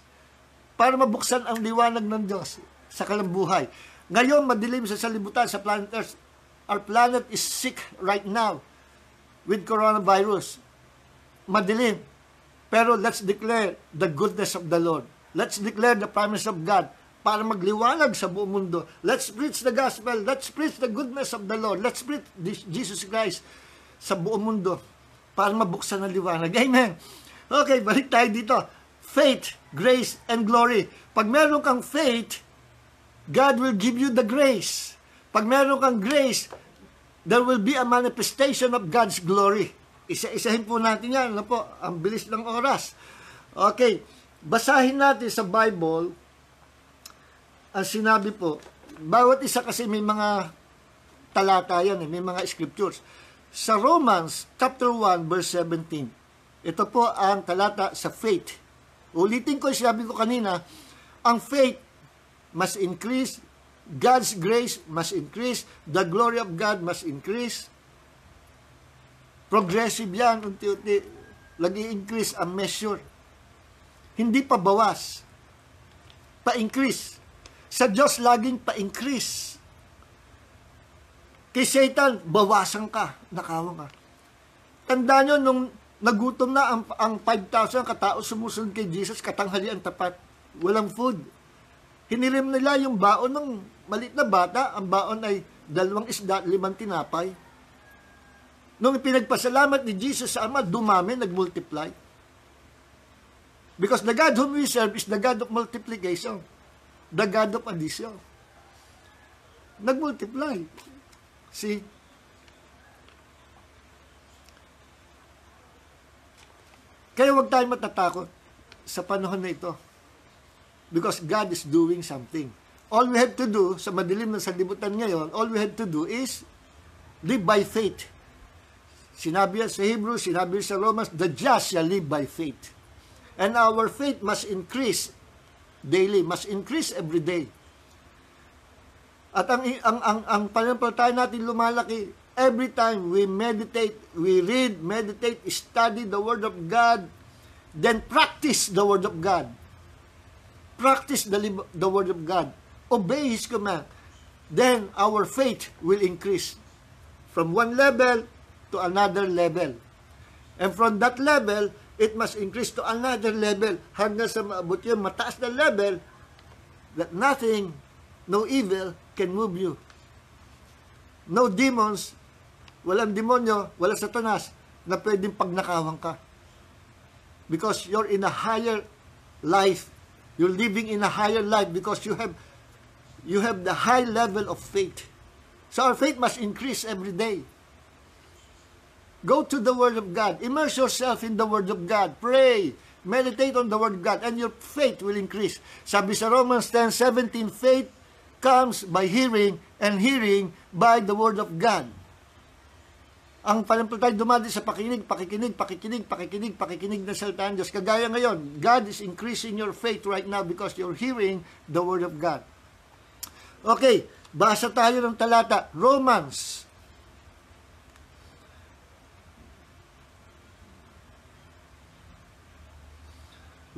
Para mabuksan ang liwanag ng Diyos sa kalambuhay. Ngayon, madilim sa salibutan sa planet Earth. Our planet is sick right now with coronavirus. Madilim. Pero let's declare the goodness of the Lord. Let's declare the promise of God para magliwanag sa buong mundo. Let's preach the gospel. Let's preach the goodness of the Lord. Let's preach Jesus Christ sa buong mundo para mabuksan ang liwanag. Amen. Okay, balik tayo dito. Faith, grace, and glory. Pag meron kang faith, God will give you the grace. Pag meron kang grace, there will be a manifestation of God's glory. Isa-isahin po natin yan. Ano po? Ang bilis ng oras. Okay. Basahin natin sa Bible ang sinabi po. Bawat isa kasi may mga talata yan, may mga scriptures. Sa Romans chapter 1 verse 17, ito po ang talata sa faith. Ulitin ko, sinabi ko kanina, ang faith must increase, God's grace must increase, the glory of God must increase. Progressive yan, unti-unti, lagi-increase ang measure. Hindi pa bawas, pa-increase. Sa Diyos, laging pa-increase. Kay Satan, bawasan ka, nakawa ka. Tandaan nyo, nung nagutom na ang 5,000 katao sumusunod kay Jesus, katanghalian tapat, walang food. Hinirim nila yung baon ng maliit na bata, ang baon ay 2 isda, 5 tinapay. Nung pinagpasalamat ni Jesus sa Ama, dumami, nagmultiply. Because the God whom we serve is the God of multiplication. The God of addition. Nagmultiply. See? Kaya huwag tayong matatakot sa panahon na ito. Because God is doing something. All we have to do, sa madilim na sanlibutan ngayon, all we have to do is live by faith. Sinabi sa Hebrews, sinabi sa Romans, the just shall live by faith. And our faith must increase daily, must increase every day. At ang pananampalataya natin lumalaki every time we meditate, we read, meditate, study the Word of God, then practice the Word of God. Practice the Word of God. Obey His command. Then our faith will increase from one level to another level. And from that level, it must increase to another level hanggang sa maabot yung mataas na level that nothing, no evil can move you. No demons, walang demonyo, walang satanas na pwedeng pagnakawan ka. Because you're in a higher life. You're living in a higher life because you have the high level of faith. So our faith must increase every day. Go to the Word of God. Immerse yourself in the Word of God. Pray. Meditate on the Word of God and your faith will increase. Sabi sa Romans 10:17, faith comes by hearing and hearing by the Word of God. Ang pananampalataya dumadi sa pakikinig ng salita ng Diyos. Kagaya ngayon, God is increasing your faith right now because you're hearing the Word of God. Okay, basa tayo ng talata.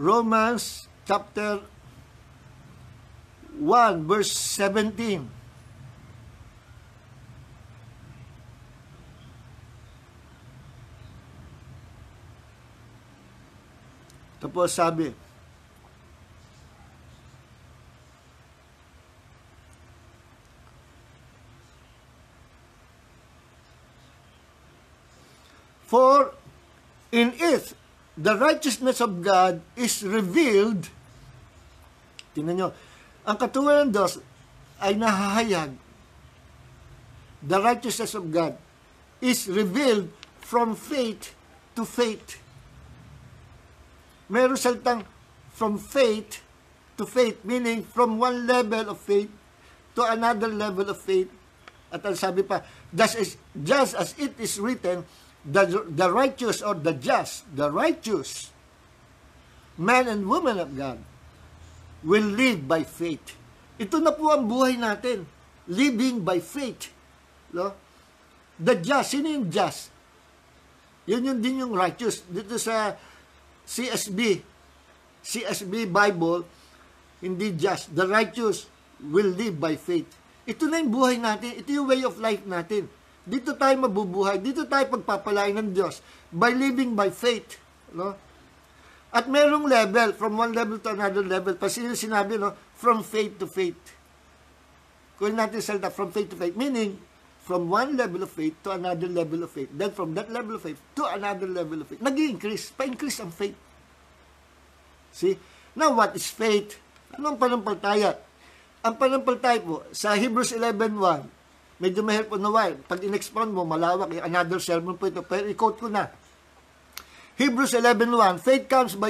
Romans chapter 1 verse 17. Tapos sabi, for in it the righteousness of God is revealed. Tingnan nyo, ang katungan ng Diyos ay nahahayag. The righteousness of God is revealed from faith to faith. Meron salitang from faith to faith, meaning from one level of faith to another level of faith. At ang sabi pa, just as it is written, the righteous or the just, the righteous man and woman of God will live by faith. Ito na po ang buhay natin, living by faith. No? The just, sino yung just? Yun din yung righteous. Dito sa CSB Bible, hindi just. The righteous will live by faith. Ito na yung buhay natin. Ito yung way of life natin. Dito tayo mabubuhay. Dito tayo pagpapalain ng Diyos by living by faith. No? At merong level, from one level to another level. Kasi yung sinabi, no? From faith to faith. Kung natin salita, from faith to faith. Meaning, from one level of faith to another level of faith. Then from that level of faith to another level of faith. Nag-i-increase. Pa-increase ang faith. See? Now, what is faith? Anong panampalataya? Ang panampalataya po, sa Hebrews 11:1, medyo mahirap po na why. Pag in-expound mo, malawak. Another sermon po ito. Pero i-quote ko na. Hebrews 11:1, faith comes by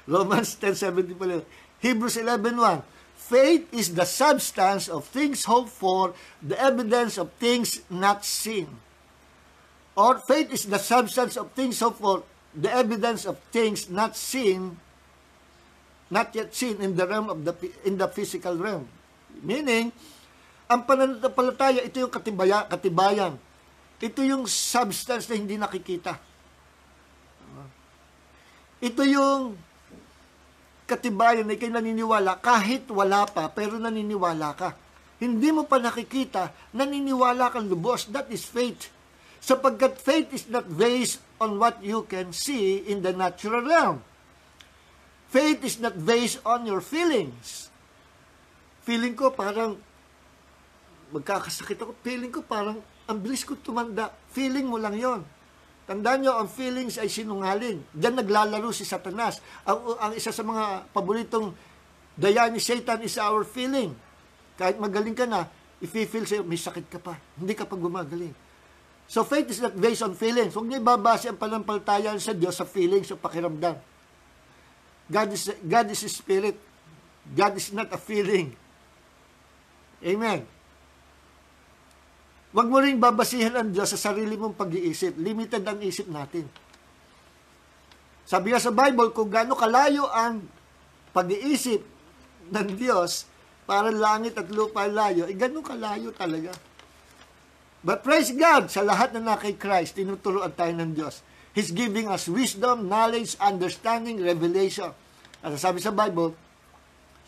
Romans 10:17 pala. Hebrews 11:1, faith is the substance of things hoped for, the evidence of things not seen. Or faith is the substance of things hoped for, the evidence of things not seen, not yet seen in the realm of in the physical realm. Meaning, ang pananampalataya, ito yung katibayan. Ito yung substance na hindi nakikita. Ito yung katibayan na ikay naniniwala kahit wala pa, pero naniniwala ka. Hindi mo pa nakikita, naniniwala kang lubos. That is faith. Sapagkat faith is not based on what you can see in the natural realm. Faith is not based on your feelings. Feeling ko parang magkakasakit ako. Feeling ko parang ang bilis ko tumanda. Feeling mo lang yon. Tandaan nyo, ang feelings ay sinungaling. Diyan naglalaro si Satanas. Ang isa sa mga paboritong daya ni Satan is our feeling. Kahit magaling ka na, if you feel sa'yo, may sakit ka pa. Hindi ka pa gumagaling. So faith is not based on feelings. Huwag niyo ibabase ang panampalataya sa Diyos sa feelings o pakiramdam. God is a spirit. God is not a feeling. Amen. Huwag mo rin babasihan ang Diyos sa sarili mong pag-iisip. Limited ang isip natin. Sabi nga sa Bible, kung gaano kalayo ang pag-iisip ng Diyos, para langit at lupa layo, gaano kalayo talaga. But praise God, sa lahat na kay Christ, tinuturuan tayo ng Diyos. He's giving us wisdom, knowledge, understanding, revelation. At sabi sa Bible,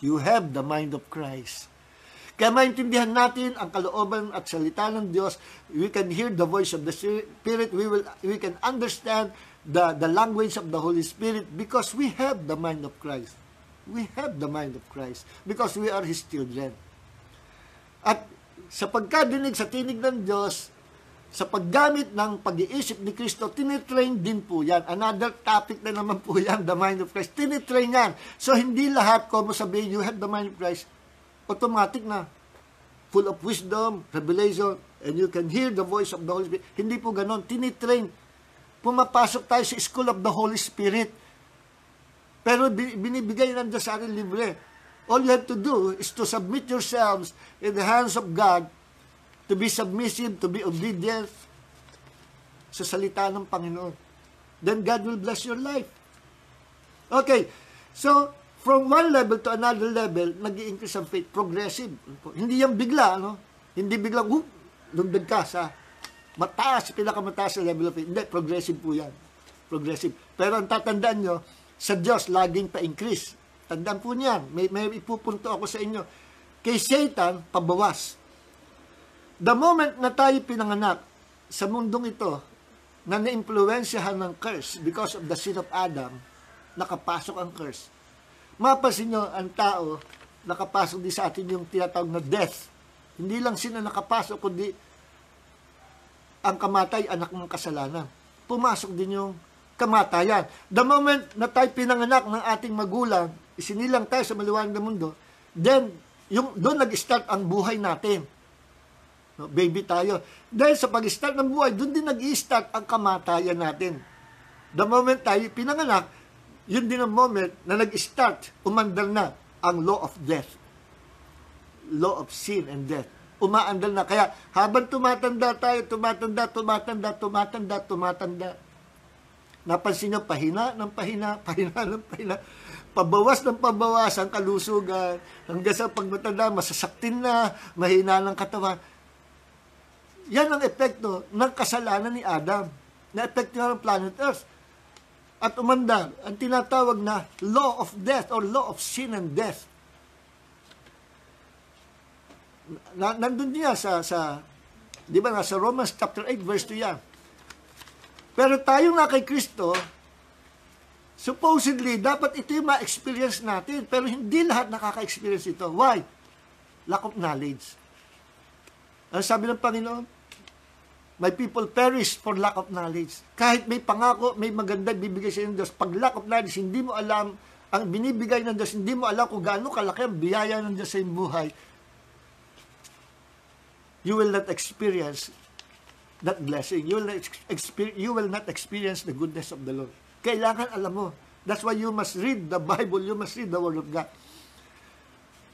you have the mind of Christ. Kaya maintindihan natin ang kalooban at salita ng Diyos. We can hear the voice of the Spirit. We can understand the language of the Holy Spirit because we have the mind of Christ. We have the mind of Christ because we are His children. At sa pagkadinig sa tinig ng Diyos, sa paggamit ng pag-iisip ni Kristo, tinitrain din po yan. Another topic na naman po yan, the mind of Christ. Tinitrain yan. So hindi lahat, kung mo sabihin, you have the mind of Christ, automatic na. full of wisdom, revelation, and you can hear the voice of the Holy Spirit. Hindi po ganon. Tinitrain. Pumapasok tayo sa School of the Holy Spirit. Pero binibigay ng Diyos sa atin libre. All you have to do is to submit yourselves in the hands of God, to be submissive, to be obedient sa salita ng Panginoon. Then God will bless your life. Okay, so from one level to another level, nag-i-increase ang faith, progressive. Hindi yan bigla, no? Hindi biglang, lumdag ka sa mataas, pinakamataas na level of faith. Hindi, progressive po yan. Progressive. Pero ang tatandaan nyo, sa Diyos, laging pa-increase. Tandaan po niyan. May ipupunto ako sa inyo. Kay Satan, pabawas. The moment na tayo pinanganak sa mundong ito, na na-impluensyahan ng curse because of the sin of Adam, nakapasok ang curse. Mapasin nyo, ang tao, nakapasok din sa atin yung tinatawag na death. Hindi lang sila nakapasok, kundi ang kamatay, anak ng kasalanan. Pumasok din yung kamatayan. The moment na tayo pinanganak ng ating magulang, isinilang tayo sa maliwanag na mundo, then, doon nag-start ang buhay natin. No, baby tayo. Dahil sa pag-start ng buhay, doon din nag-i-start ang kamatayan natin. The moment tayo pinanganak, yun din ang moment na nag-start, umandal na ang law of death. Law of sin and death. Umaandal na. Kaya habang tumatanda tayo, tumatanda, napansin nyo, pahina ng pahina, pabawas ng pabawas ang kalusugan, hanggang sa pagmatanda, masasaktin na, mahina ng katawan. Yan ang epekto ng kasalanan ni Adam, na epekto ng planet Earth. At umandar, ang tinatawag na law of death or law of sin and death. Nandun niya di ba, nasa Romans chapter 8 verse 2 yan. Pero tayo nga kay Kristo, supposedly, dapat ito yung ma-experience natin, pero hindi lahat nakaka-experience ito. Why? Lack of knowledge. Ano sabi ng Panginoon? My people perish for lack of knowledge. Kahit may pangako, may maganda bibigay sa Diyos, pag lack of knowledge, hindi mo alam, ang binibigay ng Diyos, hindi mo alam kung gaano kalaki ang biyaya ng Diyos sa iyong buhay, you will not experience that blessing. You will not experience the goodness of the Lord. Kailangan alam mo. That's why you must read the Bible, you must read the Word of God.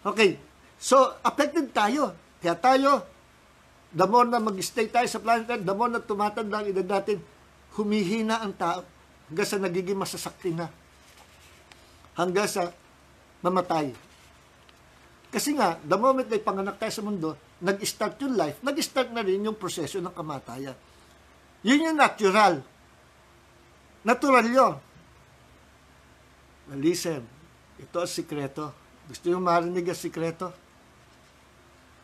Okay, so affected tayo. Kaya tayo, the more na mag-stay tayo sa planet Earth, the more na tumatanda ang edad natin, humihina ang tao hanggang sa nagiging masasakti na. Hanggang sa mamatay. Kasi nga, the moment na ipanganak tayo sa mundo, nag-start yung life, nag-start na rin yung proseso ng kamatayan. Yun yung natural. Natural yun. Listen, ito ang sikreto. Gusto yung marinig ang sikreto?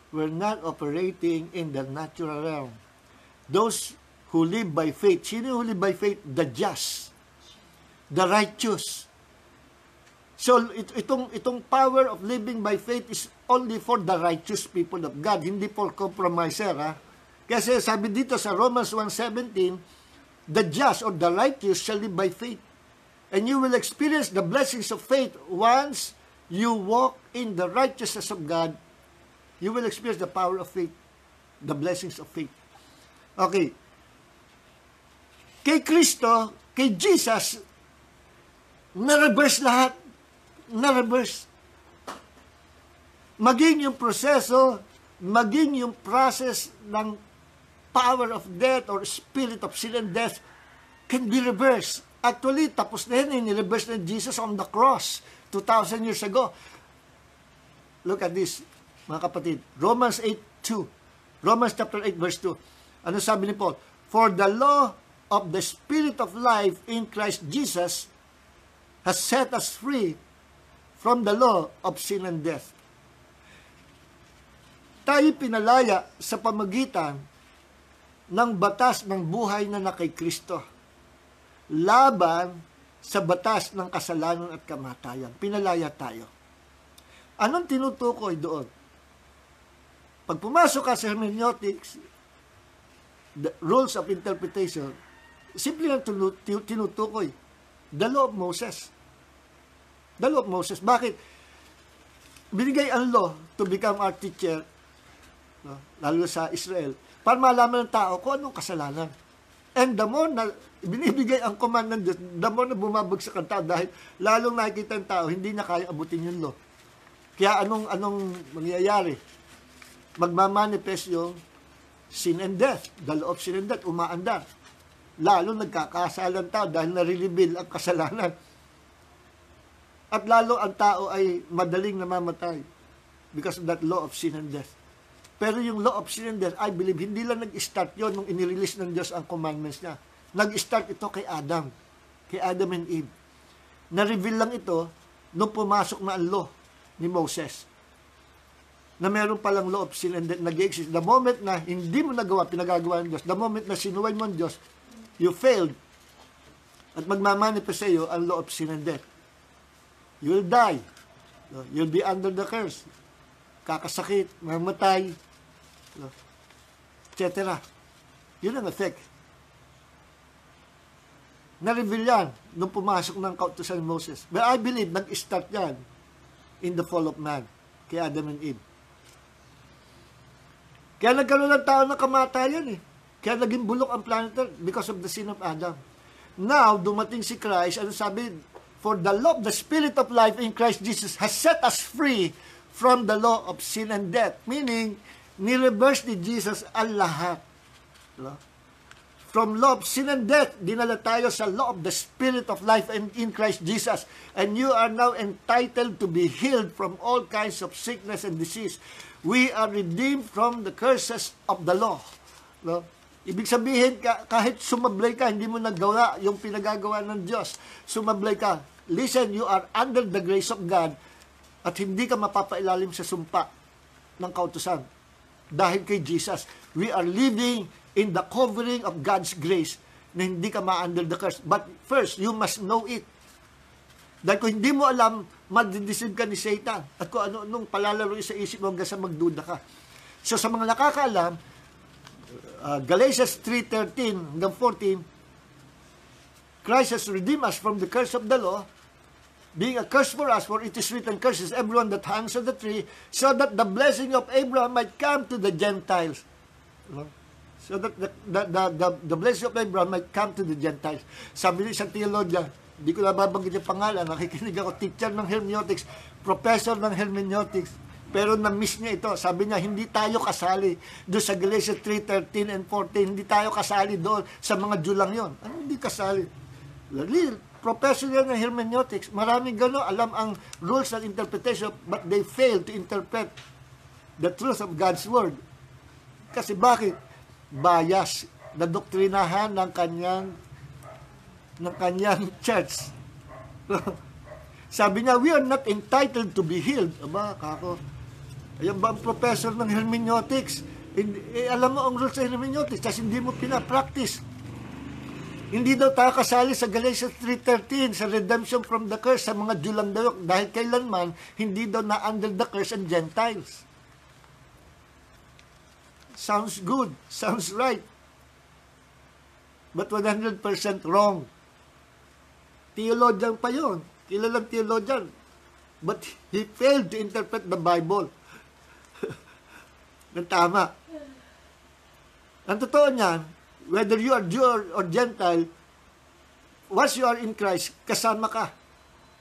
We're not operating in the natural realm. Those who live by faith, sino who live by faith? The just, the righteous. So, itong power of living by faith is only for the righteous people of God, hindi for compromiser. Ha? Kasi sabi dito sa Romans 1:17, the just or the righteous shall live by faith. And you will experience the blessings of faith once you walk in the righteousness of God. You will experience the power of faith, the blessings of faith. Okay. Kay Kristo, kay Jesus, na-reverse lahat. Na-reverse. Maging yung proseso, maging yung process ng power of death or spirit of sin and death can be reversed. Actually, tapos na yan, ni-reverse na Jesus on the cross 2,000 years ago. Look at this, mga kapatid. Romans 8:2. Romans chapter 8 verse 2. Ano sabi ni Paul? For the law of the Spirit of life in Christ Jesus has set us free from the law of sin and death. Tayo pinalaya sa pamagitan ng batas ng buhay na kay Kristo laban sa batas ng kasalanan at kamatayan. Pinalaya tayo. Anong tinutukoy doon? Pag pumasok ka sa hermeneutics, the rules of interpretation, simple lang tinutukoy. The law of Moses. The law of Moses. Bakit? Binigay ang law to become our teacher no? Lalo sa Israel, para malaman ng tao kung anong kasalanan. And the more na binibigay ang command ng Diyos, the more na bumabagsak ang tao dahil lalong nakikita ng tao, hindi na kaya abutin yung law. Kaya anong mangyayari? Magmamanifest yung sin and death. The law of sin and death, umaandar. Lalo nagkakasalan tao dahil nare-reveal ang kasalanan. At lalo ang tao ay madaling namamatay because of that law of sin and death. Pero yung law of sin and death, I believe, hindi lang nag-start yun nung inirelease ng Diyos ang commandments niya. Nag-start ito kay Adam and Eve. Na-reveal lang ito nung pumasok na ang law ni Moses. Na meron palang law of sin and death nag-exist. The moment na hindi mo nagawa, pinagagawa ng Diyos, the moment na sinuway mo ang Diyos, you failed. At magmamanifest sa iyo ang law of sin and death. You will die. You'll be under the curse. Kakasakit, mamatay, etc. Yun ang effect. Na-reveal yan nung pumasok ng kautusan ni Moses. But I believe, nag-start yan in the fall of man, kay Adam and Eve. Kaya nagkaroon ng tao ng kamatayan eh. Kaya naging bulok ang planet because of the sin of Adam. Now, dumating si Christ, ano sabi? For the law, the spirit of life in Christ Jesus has set us free from the law of sin and death. Meaning, ni-reverse ni Jesus ang lahat. From law of sin and death, dinala tayo sa law of the spirit of life in Christ Jesus. And you are now entitled to be healed from all kinds of sickness and disease. We are redeemed from the curses of the law. No? Ibig sabihin, kahit sumablay ka, hindi mo nagawa yung pinagagawa ng Diyos. Sumablay ka. Listen, you are under the grace of God at hindi ka mapapailalim sa sumpa ng kautusan. Dahil kay Jesus, we are living in the covering of God's grace na hindi ka ma-under the curse. But first, you must know it. Dahil kung hindi mo alam, madideceive ka ni Satan. At kung ano-anong palalaro sa isip mo hanggang sa magduda ka. So sa mga nakakaalam, Galatians 3:13 hanggang 14, Christ has redeemed us from the curse of the law, being a curse for us, for it is written, curses everyone that hangs on the tree, so that the blessing of Abraham might come to the Gentiles. So that the blessing of Abraham might come to the Gentiles. Sabi ni isang theologian, hindi ko nababanggit yung pangalan, nakikinig ako, teacher ng hermeneutics, professor ng hermeneutics, pero na-miss niya ito. Sabi niya, hindi tayo kasali doon sa Galatians 3:13 and 14. Hindi tayo kasali doon sa mga Jew lang yun. Ano hindi kasali? Professor yan ng hermeneutics. Maraming gano'n, alam ang rules and interpretation, but they fail to interpret the truth of God's Word. Kasi bakit? Bias na doktrinahan ng kanyang church. Sabi niya, we are not entitled to be healed. Aba, kako. Ayan ba ang professor ng hermeneutics? Alam mo ang rules sa hermeneutics, kasi hindi mo pinapractice. Hindi daw tayo kasali sa Galatians 3:13, sa redemption from the curse, sa mga Jew lang daw, dahil kailanman, hindi daw na under the curse ang Gentiles. Sounds good, sounds right. But 100% wrong. Theologian pa yun. Kilalang theologian. But he failed to interpret the Bible. Ng tama. Ang totoo niyan, whether you are Jew or Gentile, once you are in Christ, kasama ka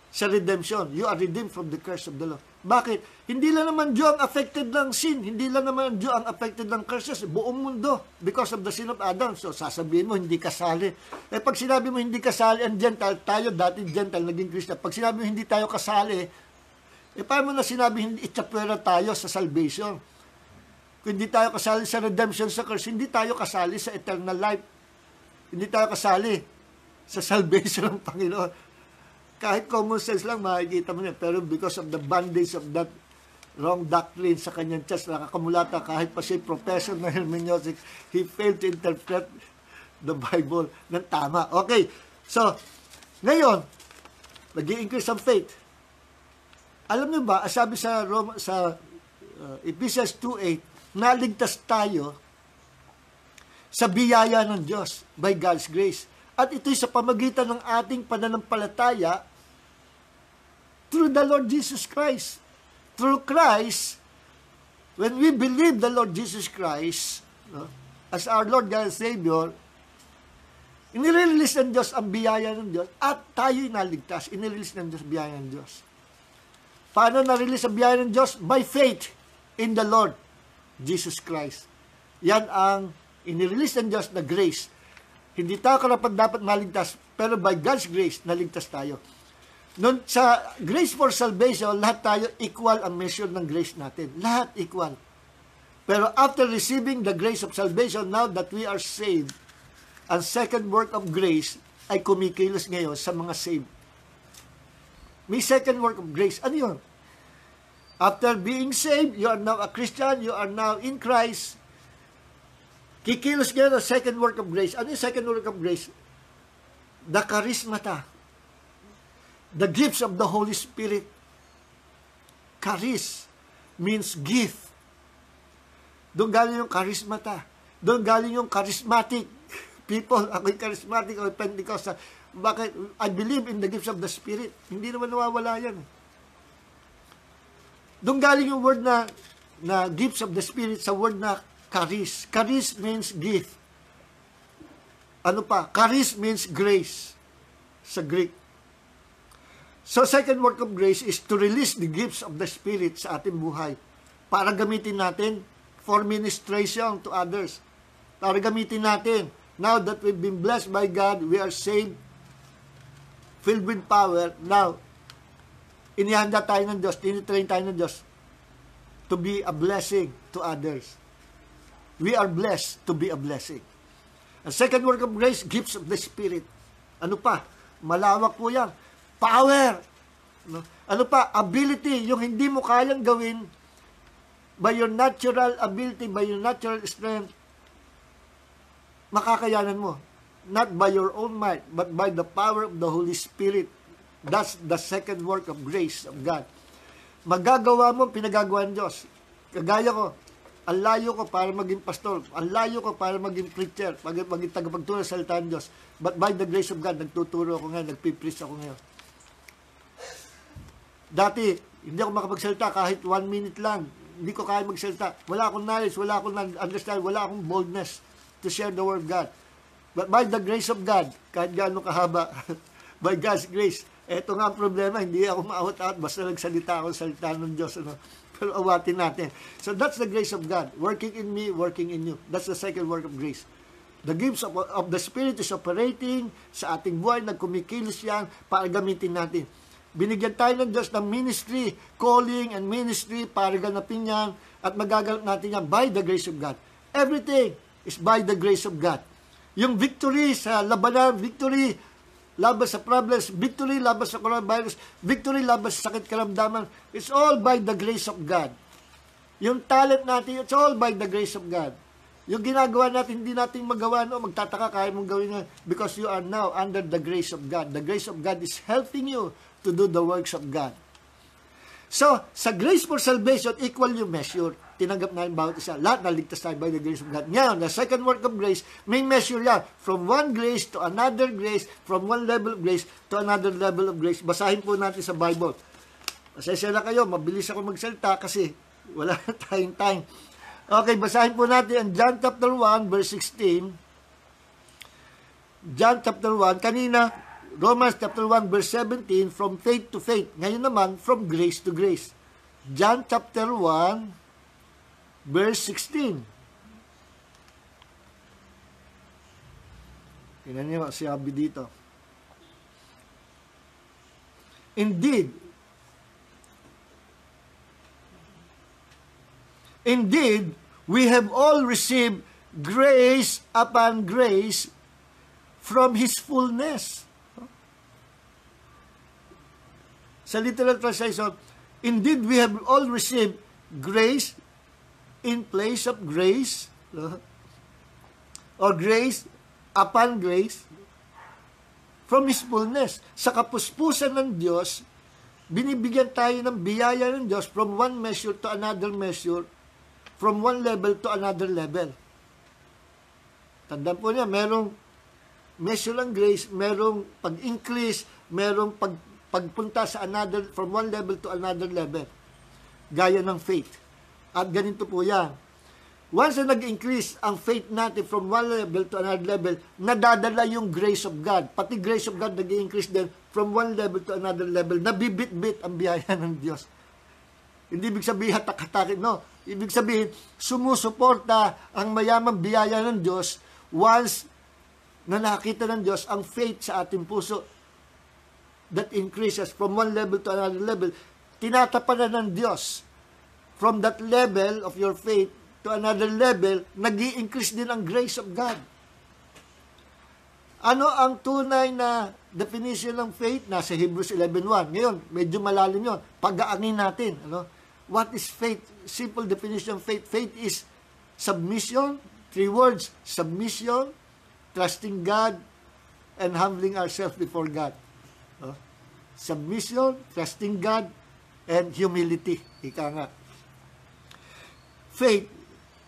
sa redemption. You are redeemed from the curse of the law. Bakit? Hindi lang naman Jew ang affected ng sin. Hindi lang naman Jew ang affected ng curses. Buong mundo. Because of the sin of Adam. So, sasabihin mo, hindi kasali. Eh, pag sinabi mo, hindi kasali ang Gentile, tayo dati Gentile, naging Christian. Pag sinabi mo, hindi tayo kasali, eh, paano na sinabi, hindi itsapwera tayo sa salvation? Kung hindi tayo kasali sa redemption sa curse, hindi tayo kasali sa eternal life. Hindi tayo kasali sa salvation ng Panginoon. Kahit common sense lang, makikita mo niya. Pero because of the bondage of that wrong doctrine sa kanyang church, nakakamulata, kahit pa siya professor ng hermeneutics, he failed to interpret the Bible ng tama. Okay, so, ngayon, nag-i-increase ang faith. Alam niyo ba, sabi sa Ephesians 2:8, naligtas tayo sa biyaya ng Diyos by God's grace. At ito'y sa pamagitan ng ating pananampalataya through the Lord Jesus Christ. Through Christ, When we believe the Lord Jesus Christ, no, as our Lord God and Savior, inirelease ng Diyos ang biyaya ng Diyos at tayo'y naligtas. Inirelease ng Diyos biyaya ng Diyos. Paano na-release ang biyaya ng Diyos? By faith in the Lord Jesus Christ. Yan ang inirelease ng Diyos na grace. Hindi tayo karapat-dapat maligtas, pero by God's grace, naligtas tayo. Noon sa grace for salvation, lahat tayo equal ang measure ng grace natin. Lahat equal. Pero after receiving the grace of salvation, now that we are saved, ang second work of grace ay kumikilos ngayon sa mga saved. May second work of grace. Ano yun? After being saved, you are now a Christian, you are now in Christ. Kikilos ngayon ang second work of grace. Ano yung second work of grace? The charismata. The gifts of the Holy Spirit. Charis means gift. Doon galing yung charismata. Doon galing yung charismatic people. Ako'y charismatic, ako'y Pentecostal. Bakit? I believe in the gifts of the Spirit. Hindi naman nawawala yan. Doon galing yung word na gifts of the Spirit sa word na charis. Charis means gift. Ano pa? Charis means grace sa Greek. So, second work of grace is to release the gifts of the Spirit sa ating buhay para gamitin natin for ministration to others. Para gamitin natin. Now that we've been blessed by God, we are saved, filled with power. Now, inihanda tayo ng Diyos, tinitrain tayo ng Diyos to be a blessing to others. We are blessed to be a blessing. Ang second work of grace, gifts of the Spirit. Ano pa? Malawak po yan. Power. Ano pa? Ability. Yung hindi mo kayang gawin by your natural ability, by your natural strength, makakayanan mo. Not by your own might, but by the power of the Holy Spirit. That's the second work of grace of God. Magagawa mo, pinagagawa ng Diyos. Kagaya ko, ang layo ko para maging pastor, ang layo ko para maging preacher, maging tagapagturo sa salita ng Diyos. But by the grace of God, nagtuturo ako ngayon, nagpipreach ako ngayon. Dati, hindi ako makapagsalita kahit 1 minute lang. Hindi ko kaya magsalita. Wala akong knowledge, wala akong understand, wala akong boldness to share the word of God. But by the grace of God, kahit gaano kahaba, by God's grace, eto nga ang problema, hindi ako maawat-awat, basta nagsalita ako, salita ng Diyos. Ano? Pero awatin natin. So that's the grace of God, working in me, working in you. That's the second work of grace. The gifts of the Spirit is operating sa ating buhay, nagkumikilos yan para gamitin natin. Binigyan tayo ng Diyos ng ministry, calling and ministry para ganapin yan at magagalap natin yan by the grace of God. Everything is by the grace of God. Yung victory sa labanan, victory laban sa problems, victory laban sa coronavirus, victory laban sa sakit karamdaman, it's all by the grace of God. Yung talent natin, it's all by the grace of God. Yung ginagawa natin, hindi natin magawa, no? Magtataka, kaya mong gawin na, because you are now under the grace of God. The grace of God is helping you to do the works of God. So, sa grace for salvation, equal yung measure. Tinanggap na yung bawat isa. Lahat naligtas tayo by the grace of God. Ngayon, the second work of grace, may measure yan. From one grace to another grace, from one level of grace to another level of grace. Basahin po natin sa Bible. Pasensya na kayo, mabilis ako magsalita kasi wala na tayong time. Okay, basahin po natin ang John chapter 1, verse 16. John chapter 1, kanina, Romans chapter 1, verse 17, from faith to faith. Ngayon naman, from grace to grace. John chapter 1, verse 16. Tingnan niyo, sabi dito. Indeed, we have all received grace upon grace from His fullness. Sa literal translation, indeed, we have all received grace in place of grace, or grace upon grace from His fullness. Sa kapuspusan ng Diyos, binibigyan tayo ng biyaya ng Diyos from one measure to another measure, from one level to another level. Tandaan po niya, merong measure ng grace, merong pag-increase, merong pagpunta sa another, from one level to another level. Gaya ng faith. At ganito po yan. Once na nag-increase ang faith natin from one level to another level, nadadala yung grace of God. Pati grace of God nag-increase din from one level to another level. Nabibit-bit ang biyaya ng Diyos. Hindi ibig sabihin hatak-hatakin, no. Ibig sabihin, sumusuporta ang mayamang biyaya ng Diyos once na nakita ng Diyos ang faith sa ating puso that increases from one level to another level. Tinatapanan ng Diyos from that level of your faith to another level, nag-i-increase din ang grace of God. Ano ang tunay na definition ng faith? Nasa Hebrews 11:1. Ngayon, medyo malalim yun. Pag-aangin natin. Ano? What is faith? Simple definition of faith. Faith is submission. 3 words. Submission, trusting God, and humbling ourselves before God. Submission, trusting God, and humility. Ika nga. Faith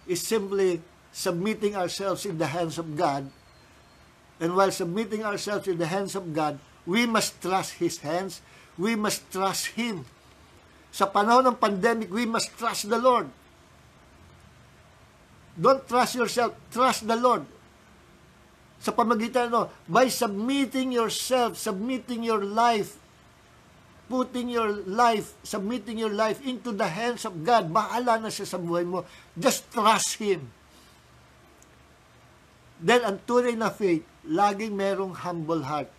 is simply submitting ourselves in the hands of God. And while submitting ourselves in the hands of God, we must trust His hands. We must trust Him. Sa panahon ng pandemic, we must trust the Lord. Don't trust yourself. Trust the Lord. Sa pamagitan, by submitting yourself, submitting your life, submitting your life into the hands of God, bahala na siya sa buhay mo. Just trust Him. Then, ang tunay na faith, laging merong humble heart.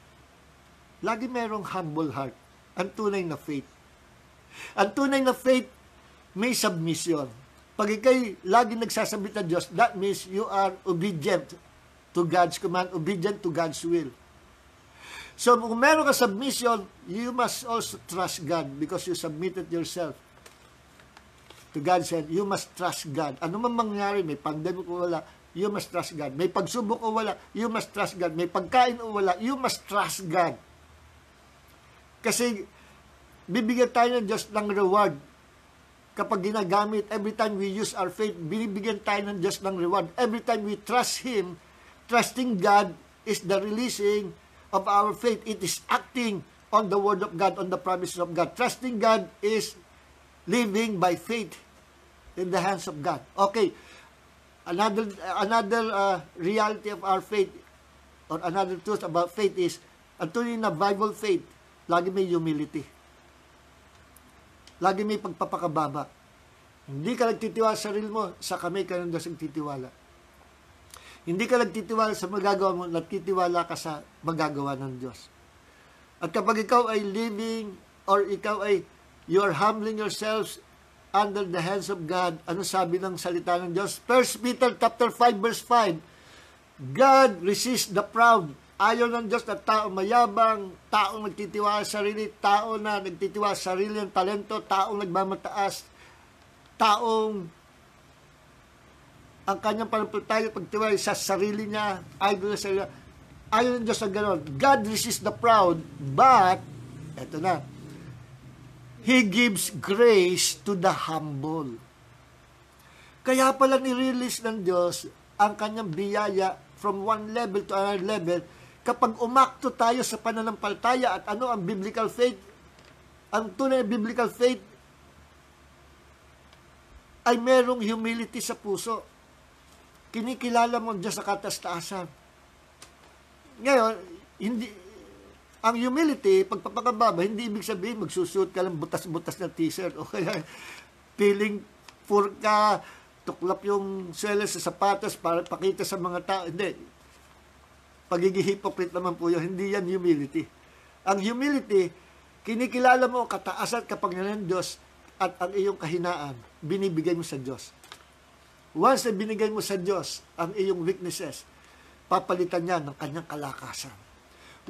Laging merong humble heart. Ang tunay na faith. Ang tunay na faith, may submission. Pag ikay laging nagsasabit ng Diyos, that means you are obedient to God's command, obedient to God's will. So, kung meron ka submission, you must also trust God because you submitted yourself to God's hand. You must trust God. Ano man mangyari, may pandemic o wala, you must trust God. May pagsubok o wala, you must trust God. May pagkain o wala, you must trust God. Kasi, bibigyan tayo ng Diyos ng reward. Kapag ginagamit, every time we use our faith, binibigyan tayo ng Diyos ng reward. Every time we trust Him, trusting God is the releasing of our faith. It is acting on the Word of God, on the promises of God. Trusting God is living by faith in the hands of God. Okay, another reality of our faith, or another truth about faith is, ang tunay na Bible faith, lagi may humility. Lagi may pagpapakababa. Hindi ka nagtitiwala sa sarili mo, sa kamay ka ng Diyos nagtitiwala. Hindi ka nagtitiwala sa magagawa mo, nagtitiwala ka sa magagawa ng Diyos. At kapag ikaw ay living, or ikaw ay, you are humbling yourselves under the hands of God, ano sabi ng salita ng Diyos? 1 Peter chapter 5 verse 5, God resists the proud. Ayaw ng Diyos na tao mayabang, taong nagtitiwala sa sarili, tao na nagtitiwala sa sarili ng talento, taong nagmamataas, taong ang kanyang panampalataya pagtiwala sa sarili niya, idol sa sarili. Ayaw ng Diyos na gano'n. God resists the proud, but, eto na, He gives grace to the humble. Kaya pala nirelease ng Diyos ang kanyang biyaya from one level to another level. Kapag umakto tayo sa pananampalataya at ano ang biblical faith, ang tunay na biblical faith ay merong humility sa puso. Kinikilala mo ang Diyos sa katas-taasan. Ngayon, ang humility, pagpapakababa, hindi ibig sabihin magsusuot ka lang butas-butas na t-shirt o kaya feeling poor ka, tuklap yung seles sa sapatos para pakita sa mga tao. Hindi. Pagiging hypocrite naman po yun. Hindi yan humility. Ang humility, kinikilala mo ang kataasan kapangyarihan ng Diyos at ang iyong kahinaan, binibigay mo sa Diyos. Once na binigay mo sa Diyos ang iyong weaknesses, papalitan niya ng kanyang kalakasan.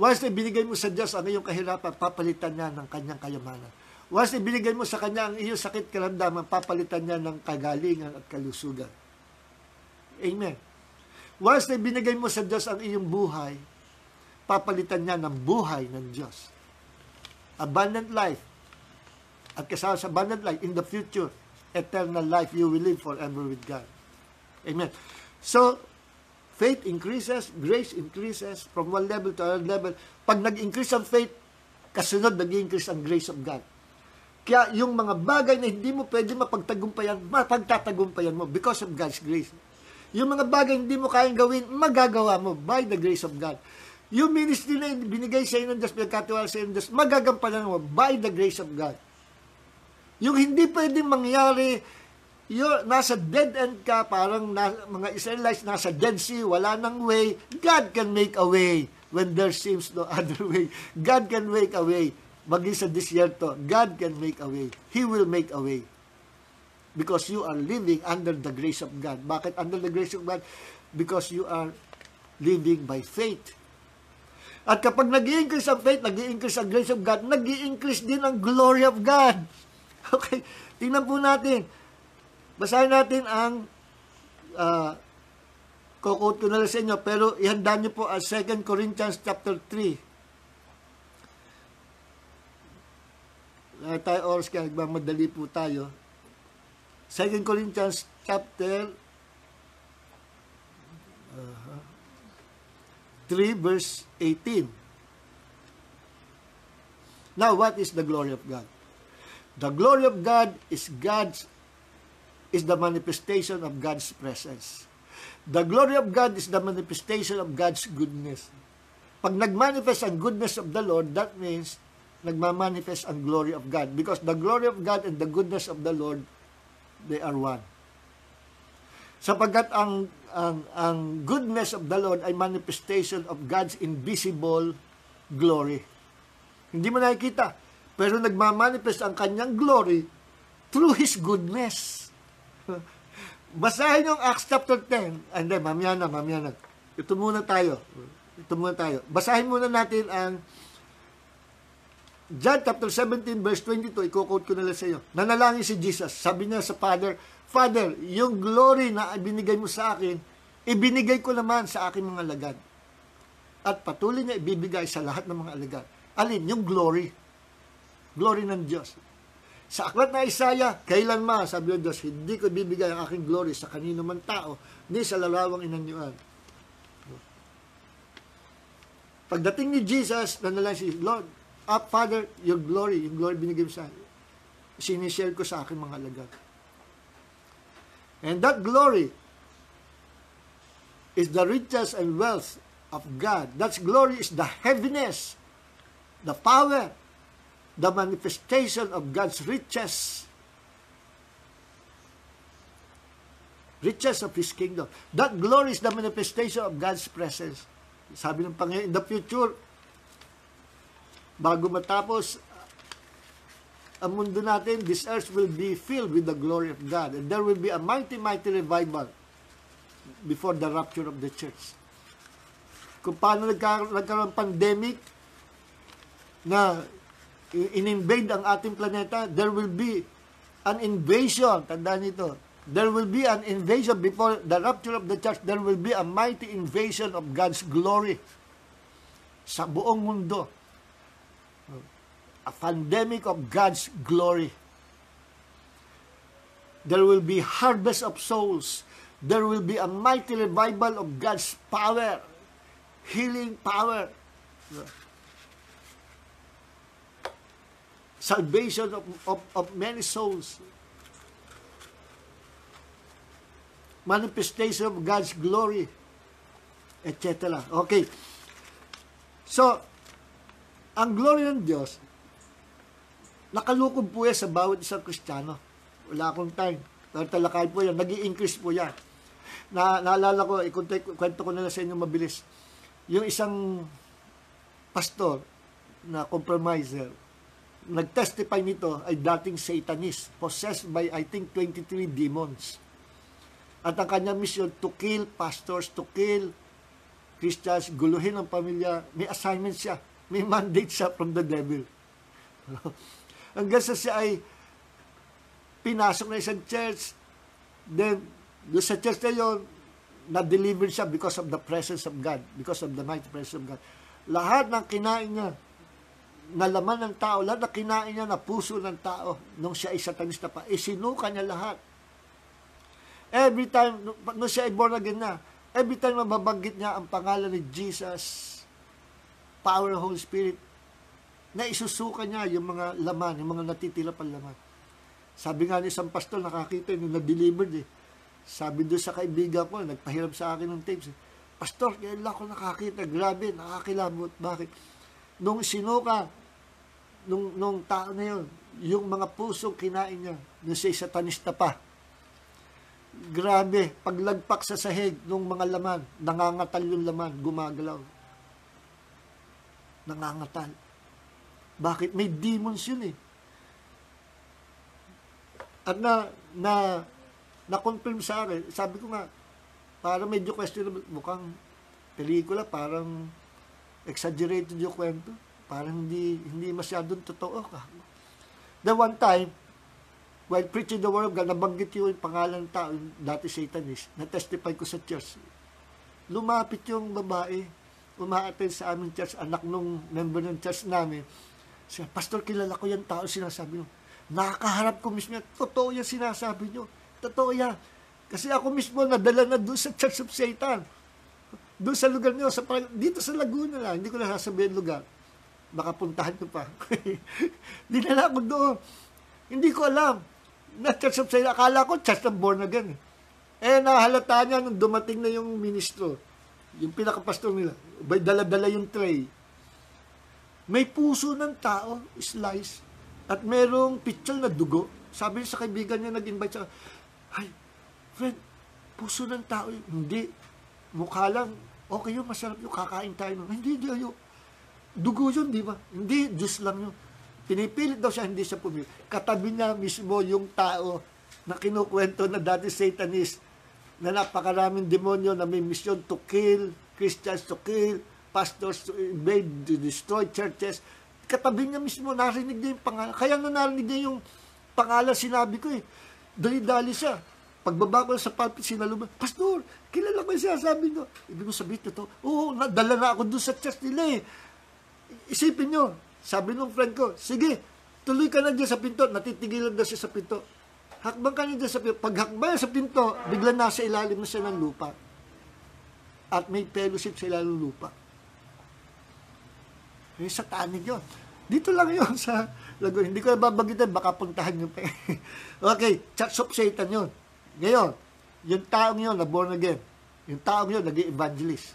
Once na binigay mo sa Diyos ang iyong kahirapan, papalitan niya ng kanyang kayamanan. Once na binigay mo sa Kanya ang iyong sakit karamdaman, papalitan niya ng kagalingan at kalusugan. Amen. Once na binigay mo sa Diyos ang iyong buhay, papalitan niya ng buhay ng Diyos. Abundant life. At kasama sa abundant life, in the future, eternal life, you will live forever with God. Amen. So, faith increases, grace increases from one level to another level. Pag nag-increase ang faith, kasunod nag-increase ang grace of God. Kaya yung mga bagay na hindi mo pwede mapagtagumpayan, mapagtatagumpayan mo because of God's grace. Yung mga bagay hindi mo kayang gawin, magagawa mo by the grace of God. Yung ministry na binigay sa inyo ng Diyos, pinagkatiwala sa inyo ng Diyos, magagampanan mo by the grace of God. Yung hindi pwedeng mangyari, nasa dead end ka, parang mga Israelites nasa Dead Sea, wala nang way, God can make a way when there seems no other way. God can make a way. Maging sa disyerto, God can make a way. He will make a way. Because you are living under the grace of God. Bakit under the grace of God? Because you are living by faith. At kapag nag-i-increase ang faith, nag-i-increase ang grace of God, nag-i-increase din ang glory of God. Okay, tingnan po natin. Basahin natin ang quote ko na lang sa inyo, pero ihanda niyo po ang 2 Corinthians chapter 3. Tayo oras kaya magmadali po tayo. 2 Corinthians chapter 3 verse 18. Now, what is the glory of God? The glory of God is the manifestation of God's presence. The glory of God is the manifestation of God's goodness. Pag nagmanifest ang goodness of the Lord, that means nagmamanifest ang glory of God. Because the glory of God and the goodness of the Lord, they are one. Sapagkat ang goodness of the Lord ay manifestation of God's invisible glory. Hindi mo nakikita, pero nagmamanifest ang kanyang glory through His goodness. Basahin yung Acts chapter 10. Hindi, mamaya na. Ito muna tayo. Basahin muna natin ang John chapter 17 verse 22, i-quote ko na lang sa iyo. Nanalangin si Jesus. Sabi niya sa Father, Father, yung glory na ibinigay mo sa akin, ibinigay ko naman sa aking mga alagad. At patuloy niya ibibigay sa lahat ng mga alagad. Alin? Yung glory. Glory ng Diyos. Sa aklat na Isaiah, kailanman, sabi ng Diyos, hindi ko ibibigay ang aking glory sa kanino man tao, ni sa larawang inanyuan. Pagdating ni Jesus, nanalangin si Lord, Father, yung glory binigay mo sa akin, sinishare ko sa aking mga alagad. And that glory is the riches and wealth of God. That glory is the heaviness, the power, the manifestation of God's riches. Riches of His kingdom. That glory is the manifestation of God's presence. Sabi ng Panginoon, in the future, bago matapos ang mundo natin, this earth will be filled with the glory of God. And there will be a mighty, mighty revival before the rapture of the church. Kung paano nagkaroon pandemic na in-invade ang ating planeta, there will be an invasion. Tandaan nito. There will be an invasion before the rapture of the church. There will be a mighty invasion of God's glory sa buong mundo. A pandemic of God's glory. There will be harvest of souls. There will be a mighty revival of God's power, healing power, salvation of many souls, manifestation of God's glory, etc. Okay. So, ang glory ng Diyos, nakalukob po yan sa bawat isang Kristiyano. Wala akong time. Pero talakay po yan. Nag-i-increase po yan. Naalala ko, kwento ko na lang sa inyo mabilis. Yung isang pastor na compromiser, nag-testify nito ay dating satanist, possessed by, I think, 23 demons. At ang kanyang mission, to kill pastors, to kill Christians, guluhin ang pamilya. May assignment siya. May mandate siya from the devil. Hanggang sa siya ay pinasok na isang church, then doon sa church na yun, na-deliver siya because of the presence of God, because of the mighty presence of God. Lahat ng kinain niya, na laman ng tao, lahat ng kinain niya na puso ng tao, nung siya ay satanista pa, isinuka niya lahat. Every time, nung siya ay born again na, every time mababanggit niya ang pangalan ni Jesus, power of Holy Spirit, na isusuka niya yung mga laman, yung mga natitira pang laman. Sabi nga ni isang pastor, nakakita yung na-delivered eh. Sabi doon sa kaibigan ko, nagpahiram sa akin ng tapes. Pastor, kailan ako nakakita, grabe, nakakilabot. Bakit? Nung sinuka, nung tao na yun, yung mga pusong kinain niya, nung siya satanista pa. Grabe, paglagpak sa sahig ng mga laman, nangangatal yung laman, gumagalaw. Nangangatal. Bakit? May demons yun eh. At na-confirm sa akin, sabi ko nga, parang medyo questionable, mukhang pelikula, parang exaggerated yung kwento. Parang hindi masyadong totoo. The one time, while preaching the word of God, nabanggit yung pangalan ng tao, dati Satanist, na-testify ko sa church. Lumapit yung babae, umaattend sa aming church, anak nung member ng church namin. Siya, Pastor, kilala ko yung tao, sinasabi nyo. Nakakaharap ko mismo, totoo yan sinasabi nyo. Totoo yan. Kasi ako mismo nadala na doon sa Church of Satan. Doon sa lugar nyo, dito sa Laguna lang, hindi ko na sasabihin lugar. Baka puntahan ko pa. Dinala ko doon. Hindi ko alam na Church of Satan. Akala ko Church of Born Again. Nahalata niya nung dumating na yung ministro, yung pinakapastor nila, may dala-dala yung tray. May puso ng tao, slice, at merong picture na dugo. Sabi niya sa kaibigan niya, nag-invite siya, ay, friend, puso ng tao, hindi. Mukha lang, okay yun, masarap yun, kakain tayo. Hindi, yun. Dugo yun, di ba? Hindi, Diyos lang yun. Pinipilit daw siya, hindi siya pumili. Katabi niya mismo yung tao na kinukwento na dati Satanist, na napakaraming demonyo na may mission to kill, Christians to kill, pastors to invade, to destroy churches. Katabi niya mismo, narinig niya yung pangalan. Kaya nung narinig niya yung pangalan, sinabi ko dali-dali siya. Pagbaba ko sa pulpit, sinalubong, Pastor, kilala ko yung sinasabi niyo. Ibig ko sabihin ito, oo, nadala na ako doon sa church nila eh. Isipin niyo, sabi nung friend ko, sige, tuloy ka na dyan sa pinto. Natitigilan daw siya sa pinto. Hakbang ka na dyan sa pinto. Pag hakbang sa pinto, bigla nasa ilalim na siya ng lupa. At may fellowship sa ilalim ng lupa. Satanin yun. Dito lang yun sa Laguna. Hindi ko na babagitan, baka puntahan nyo pa. Okay, Church of Satan yun. Ngayon, yung taong yun na born again, yung taong yun naging evangelist.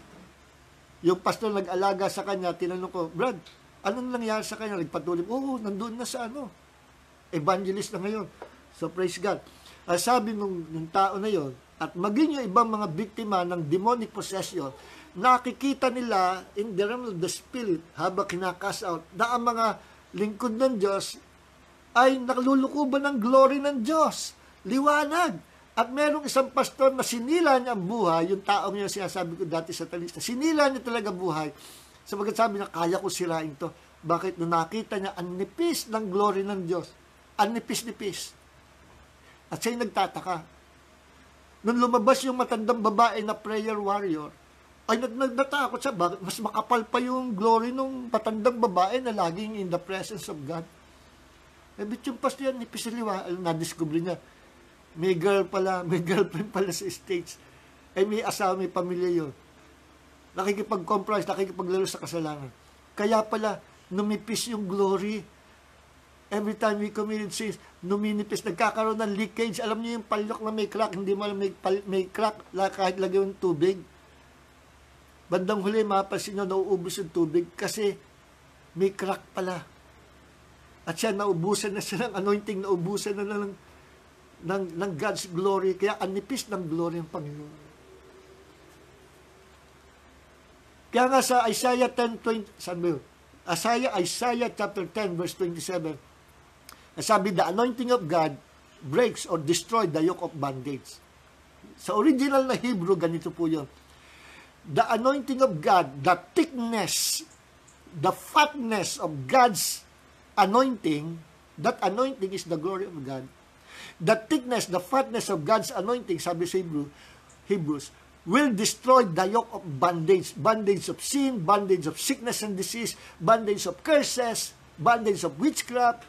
Yung pastor nag-alaga sa kanya, tinanong ko, Brad, anong nangyari sa kanya? Nagpatuloy, nandun na sa evangelist na ngayon. So praise God. Sabi yung tao na yun, at maging yung ibang mga biktima ng demonic possession, nakikita nila in the realm of the spirit habang kinakas out na ang mga lingkod ng Diyos ay nakalulukuban ng glory ng Diyos. Liwanag. At merong isang pastor na sinila niya ang buhay, yung taong yun sinasabi ko dati sa talista, sinila niya talaga buhay. Sabagat sabi niya, kaya ko sirain to. Bakit? Nung nakita niya, ang nipis ng glory ng Diyos. Ang nipis-nipis. At siya'y nagtataka. Nung lumabas yung matandang babae na prayer warrior, ay nagnatakot siya. Bakit? Mas makapal pa yung glory ng matandang babae na laging in the presence of God. Bit yung pastor yan, nipis na liwa, na-discover niya. May girlfriend pala sa States. May asawa, may pamilya yun. Nakikipag-compromise, nakikipaglaro sa kasalanan. Kaya pala, numipis yung glory. Every time we committed sins, numinipis, nagkakaroon ng leakage. Alam niyo yung palyok na may crack, hindi mo alam may crack kahit lagyan yung tubig. Bandang huli, mapapansin nyo, nauubos yung tubig kasi may crack pala. At siya, naubusan na siya ng anointing, naubusan na ng God's glory. Kaya anipis ng glory ng Panginoon. Kaya nga sa Isaiah 10:20, saan ba yun? Isaiah chapter 10, verse 27, sabi, the anointing of God breaks or destroys the yoke of bondage. Sa original na Hebrew, ganito po yun. The anointing of God, the thickness, the fatness of God's anointing, that anointing is the glory of God. The thickness, the fatness of God's anointing, sabi sa Hebrews, will destroy the yoke of bondage. Bondage of sin, bondage of sickness and disease, bondage of curses, bondage of witchcraft,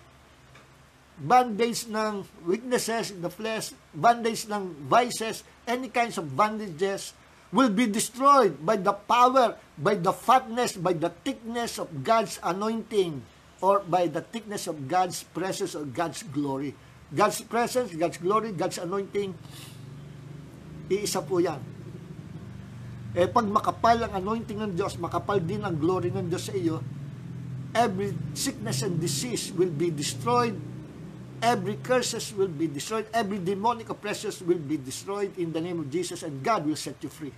bondage ng weaknesses in the flesh, bondage ng vices, any kinds of bondages will be destroyed by the power, by the fatness, by the thickness of God's anointing. or by the thickness of God's presence or God's glory. God's presence, God's glory, God's anointing, iisa po yan. Pag makapal ang anointing ng Diyos, makapal din ang glory ng Diyos sa iyo, every sickness and disease will be destroyed, every curses will be destroyed, every demonic oppressions will be destroyed in the name of Jesus, and God will set you free.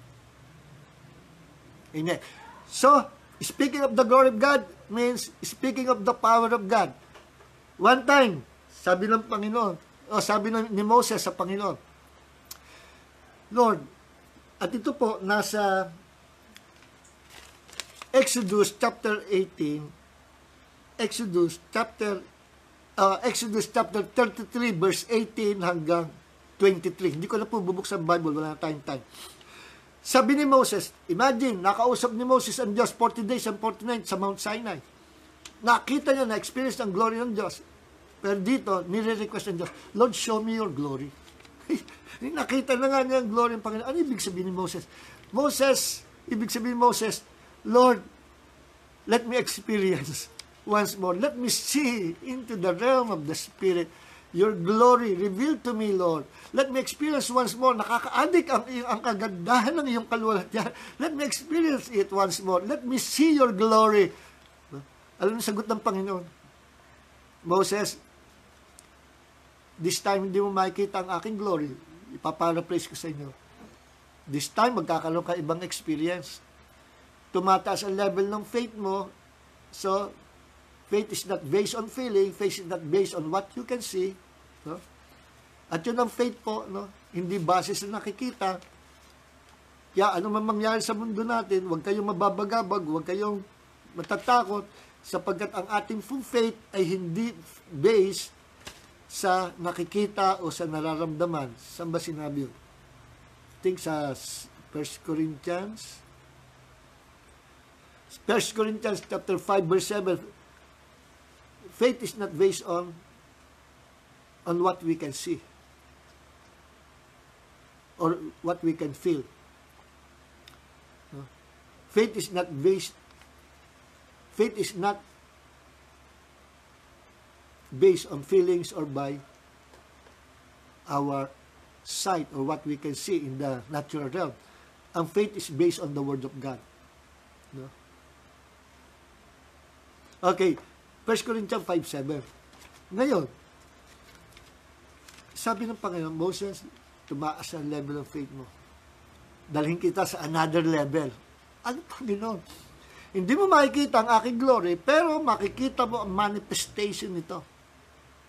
Amen. So, speaking of the glory of God means speaking of the power of God. One time, sabi ng Panginoon, sabi ni Moses sa Panginoon, Lord, at ito po, nasa Exodus chapter 18, Exodus chapter 33 verse 18 hanggang 23. Hindi ko na po bubuksan Bible, wala na tayong time. Sabi ni Moses, imagine, nakausap ni Moses ang Diyos 40 days and 40 nights sa Mount Sinai. Nakita niya, na-experience ang glory ng Diyos. Pero dito, nire-request ng Diyos, Lord, show me your glory. Nakita na nga niya ang glory ng Panginoon. Ano ibig sabihin ni Moses? Ibig sabihin ni Moses, Lord, let me experience once more. Let me see into the realm of the Spirit. Your glory, reveal to me, Lord. Let me experience once more. Nakaka-addict ang kagandahan ng iyong kaluwalhatian. Let me experience it once more. Let me see your glory. Alam mo, sagot ng Panginoon, Moses, this time hindi mo makikita ang aking glory. Ipaparaphrase ko sa inyo. This time, magkakaroon ka ibang experience. Tumataas ang level ng faith mo. So, faith is not based on feeling. Faith is not based on what you can see. No? At yun ang faith po, no? Hindi base sa nakikita. Kaya ano man mangyari sa mundo natin, huwag kayong mababagabag, huwag kayong matatakot, sapagkat ang ating full faith ay hindi based sa nakikita o sa nararamdaman. Saan ba sinabi yun? I think sa 1 Corinthians chapter 5 verse 7, faith is not based on what we can see or what we can feel. No? Faith is not based on feelings or by our sight or what we can see in the natural realm. Ang faith is based on the Word of God. No? Okay, 1 Corinthians 5:7. Ngayon, sabi ng Panginoon, Moses, tumaas ang level of faith mo. Dalhin kita sa another level. Ano, Panginoon? Hindi mo makikita ang aking glory, pero makikita mo ang manifestation nito.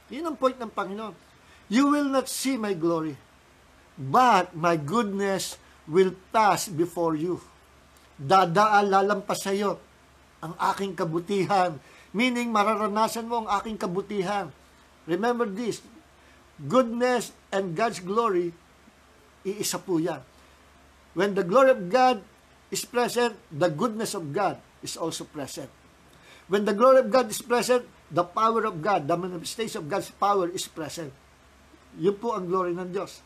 Yun ang point ng Panginoon. You will not see my glory, but my goodness will pass before you. Dadaan, lalampas sa iyo ang aking kabutihan. Meaning, mararanasan mo ang aking kabutihan. Remember this, goodness and God's glory, iisa po yan. When the glory of God is present, the goodness of God is also present. When the glory of God is present, the power of God, the manifestation of God's power is present. Yun po ang glory ng Diyos.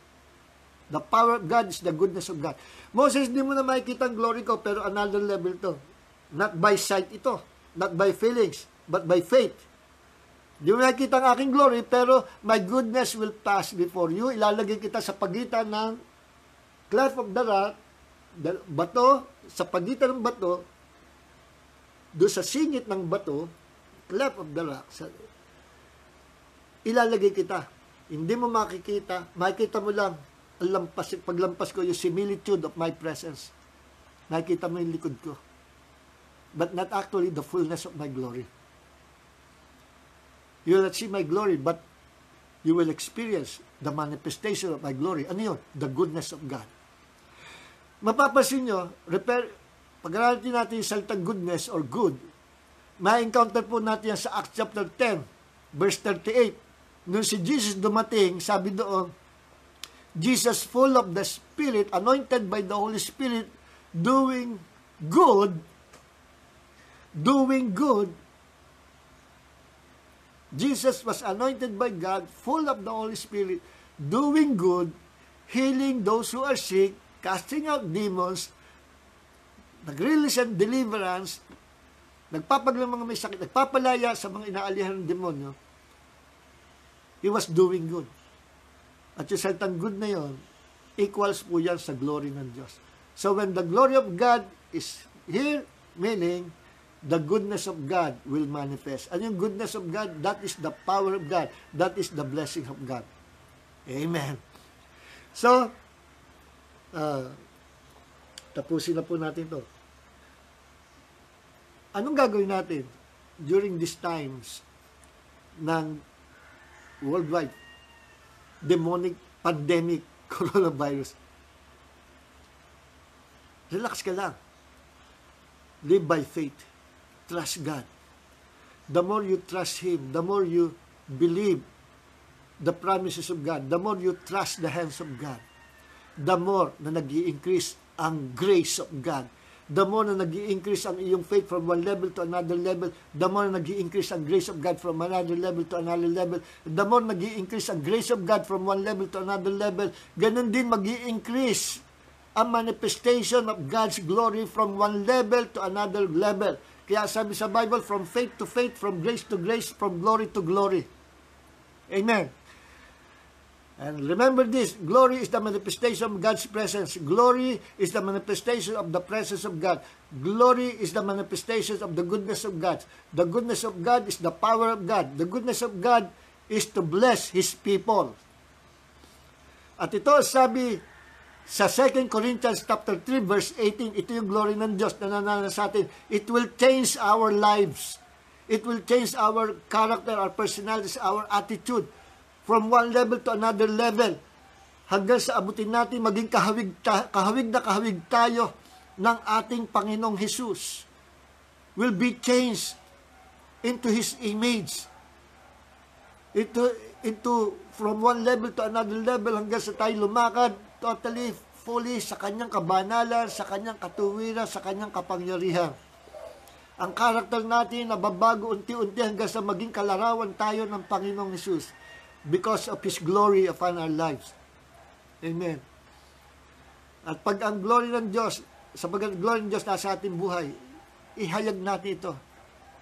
The power of God is the goodness of God. Moses, hindi mo na makikita ang glory ko, pero another level to. Not by sight ito, not by feelings, but by faith. Hindi mo makikita ang aking glory, pero my goodness will pass before you. Ilalagay kita sa pagitan ng cleft of the rock, bato, sa pagitan ng bato, doon sa singit ng bato, cleft of the rock, ilalagay kita. Hindi mo makikita mo lang, paglampas ko, yung similitude of my presence. Nakikita mo yung likod ko. But not actually the fullness of my glory. You will not see my glory, but you will experience the manifestation of my glory. Ano yun? The goodness of God. Mapapansin nyo, pag-aralin natin yung salitang goodness or good, ma-encounter po natin yan sa Acts chapter 10, verse 38. Nung si Jesus dumating, sabi doon, Jesus full of the Spirit, anointed by the Holy Spirit, doing good. Jesus was anointed by God, full of the Holy Spirit, doing good, healing those who are sick, casting out demons, nag-release and deliverance, nagpapagaling mga may sakit, nagpapalaya sa mga inaalihan ng demonyo, he was doing good. At yung salitang good na yon, equals po yan sa glory ng Diyos. So when the glory of God is here, meaning, the goodness of God will manifest. And yung goodness of God, that is the power of God. That is the blessing of God. Amen. So, tapusin na po natin to. Anong gagawin natin during these times ng worldwide demonic pandemic coronavirus? Relax ka lang. Live by faith. Trust God. The more you trust Him, the more you believe the promises of God, the more you trust the hands of God, the more na nag-i-increase ang grace of God, the more na nag-i-increase ang iyong faith from one level to another level, the more na nag-i-increase ang grace of God from another level to another level, the more nag-i-increase ang grace of God from one level to another level, ganun din mag-i-increase ang manifestation of God's glory from one level to another level. Kaya sabi sa Bible, from faith to faith, from grace to grace, from glory to glory. Amen. And remember this, glory is the manifestation of God's presence. Glory is the manifestation of the presence of God. Glory is the manifestation of the goodness of God. The goodness of God is the power of God. The goodness of God is to bless His people. At ito sabi sa 2 Corinthians chapter 3 verse 18, ito yung glory ng Diyos na nanana sa atin. It will change our lives. It will change our character, our personalities, our attitude. From one level to another level, hanggang sa abutin natin maging kahawig na kahawig tayo ng ating Panginoong Hesus, will be changed into His image, into from one level to another level, hanggang sa tayo lumakad totally, fully sa Kanyang kabanalan, sa Kanyang katuwiran, sa Kanyang kapangyarihan. Ang karakter natin nababago unti-unti hanggang sa maging kalarawan tayo ng Panginoong Hesus, because of His glory upon our lives. Amen. At pag ang glory ng Diyos, sapagat glory ng Diyos nasa ating buhay, ihayag natin ito.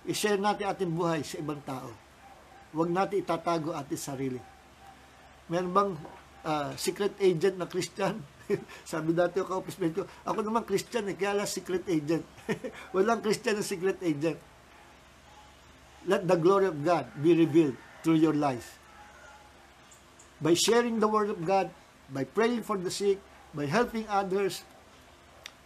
I-share natin ating buhay sa ibang tao. Huwag natin itatago ating sarili. Meron bang secret agent na Christian? Sabi dati yung ka-office mate ko, ako naman Christian kaya lang secret agent. Walang Christian na secret agent. Let the glory of God be revealed through your life. By sharing the Word of God, by praying for the sick, by helping others,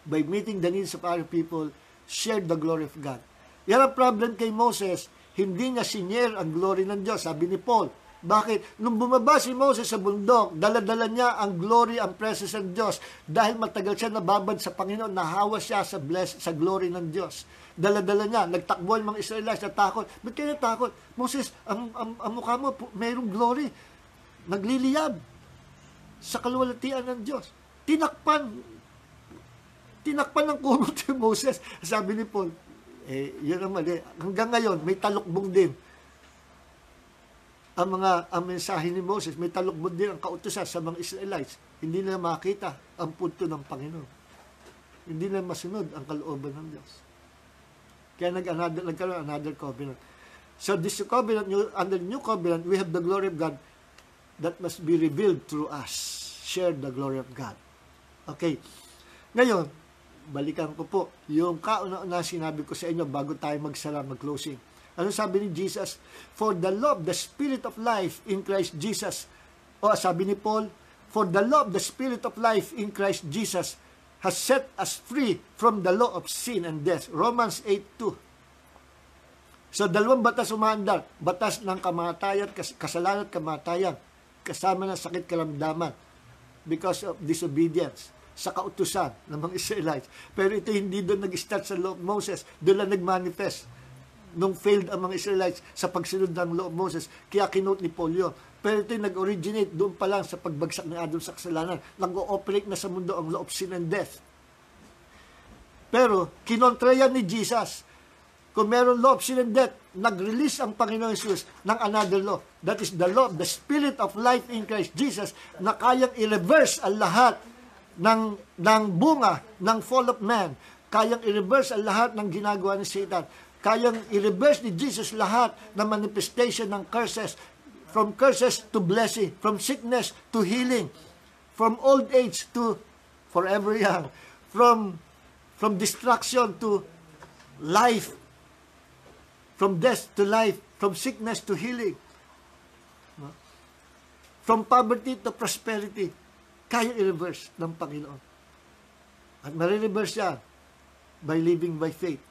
by meeting the needs of other people, share the glory of God. Yan ang problem kay Moses, hindi niya sinyer ang glory ng Diyos. Sabi ni Paul, bakit? Nung bumaba si Moses sa bundok, dala-dala niya ang glory, ang presence ng Diyos. Dahil matagal siya nababad sa Panginoon, nahawa siya sa glory ng Diyos. Dala-dala niya, nagtakbo ang mga Israelites na takot. Ba't kayo natakot? Moses, ang mukha mo, mayroong glory. Nagliliyab sa kaluwalhatian ng Diyos. Tinakpan ng kurot si Moses. Sabi ni Paul, yun ang mali. Hanggang ngayon, may talukbong din. Ang mensahe ni Moses, may talukbong din ang kautusan sa mga Israelites. Hindi nila makita ang punto ng Panginoon. Hindi nila masunod ang kalooban ng Diyos. Kaya nagkaroon another covenant. So this covenant, under the new covenant, we have the glory of God that must be revealed through us. Share the glory of God. Okay. Ngayon, balikan ko po yung kauna-una sinabi ko sa inyo bago tayo magsara, mag-closing. Ano sabi ni Jesus? For the law of the Spirit of life in Christ Jesus. O sabi ni Paul, for the law of the Spirit of life in Christ Jesus has set us free from the law of sin and death. Romans 8:2. So, dalawang batas umaandar. Batas ng kamatayan, kasalanan at kamatayan. Kasama ng sakit kalamdaman because of disobedience sa kautusan ng mga Israelites. Pero ito hindi doon nag-start sa law of Moses. Doon lang nag-manifest nung failed ang mga Israelites sa pagsunod ng law of Moses. Kaya kinote ni Paul yun. Pero ito yung nag-originate doon pa lang sa pagbagsak ni Adam sa kasalanan. Nag-ooperate na sa mundo ang law of sin and death. Pero kinontra yan ni Jesus. Kung meron law of sin and death, nag-release ang Panginoon Jesus ng another law. That is the law of the Spirit of life in Christ Jesus na kayang i-reverse ang lahat ng bunga ng fall of man. Kayang i-reverse ang lahat ng ginagawa ni Satan. Kayang i-reverse ni Jesus lahat ng manifestation ng curses. From curses to blessing. From sickness to healing. From old age to forever young. From destruction to life. From death to life. From sickness to healing. From poverty to prosperity. Kaya i-reverse ng Panginoon. At marireverse yan by living by faith.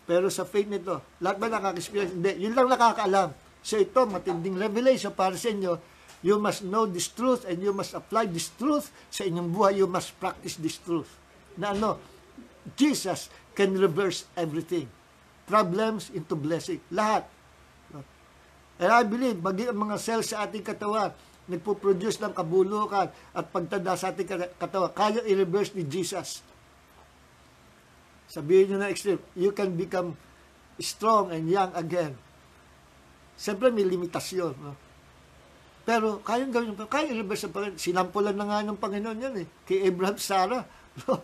Pero sa faith nito, lahat ba nakaka-experience? Hindi. Yun lang nakakaalam. So ito, matinding revelation para sa inyo. You must know this truth and you must apply this truth sa inyong buhay. You must practice this truth. Na ano? Jesus can reverse everything. Problems into blessing. Lahat. And I believe, maging ang mga cells sa ating katawan, nagpo-produce ng kabulukan at pagtanda sa ating katawan, kaya i-reverse ni Jesus. Sabihin nyo na extreme, you can become strong and young again. Siyempre may limitasyon. No? Pero kayang gawin, kaya i-reverse ang Panginoon. Sinampulan na nga ng Panginoon yan eh. Kay Abraham, Sarah. No?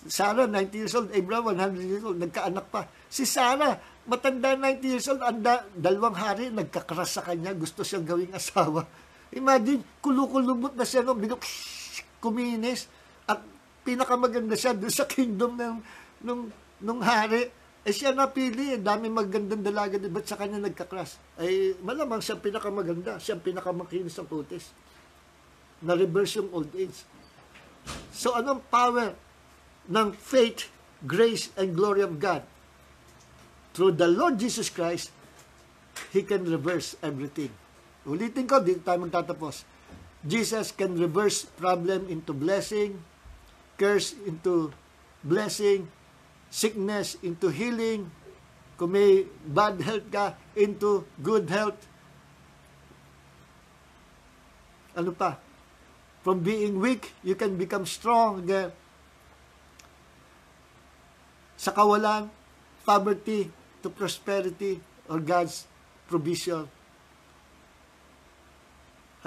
Sarah, 90 years old. Abraham, 100 years old. Nagkaanak pa. Si Sarah, matanda 90 years old. Dalawang hari, nagkakras sa kanya. Gusto siyang gawing asawa. Imagine, kulukulubot na siya, no? Bigla, kuminis. At pinakamaganda siya doon sa kingdom nung hari. Eh siya napili, dami magandang dalaga, ba't sa kanya nagkakras? Ay malamang siya pinakamaganda, siya pinakamakinis ang putis. Na-reverse yung old age. So anong power ng faith, grace, and glory of God? Through the Lord Jesus Christ, He can reverse everything. Ulitin ko, dito tayo magtatapos. Jesus can reverse problem into blessing, curse into blessing, sickness into healing, kung may bad health ka, into good health. Ano pa? From being weak, you can become strong again. Sa kawalan, poverty to prosperity or God's provision.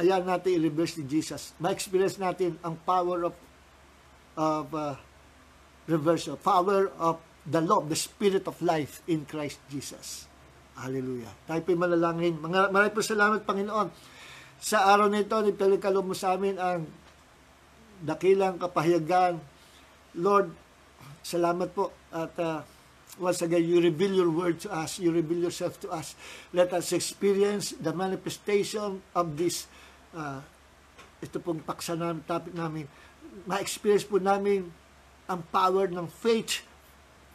Hayaan natin i-reverse ni Jesus. Ma-experience natin ang power of reversal, power of the law, the spirit of life in Christ Jesus. Hallelujah. Tayo po'y manalangin. Maraming po salamat, Panginoon. Sa araw na ito, nipagkaloob mo sa amin ang dakilang kapahayagan. Lord, salamat po. At once again, you reveal your word to us. You reveal yourself to us. Let us experience the manifestation of this ito pong paksa namin, topic namin. Ma-experience po namin ang power ng faith,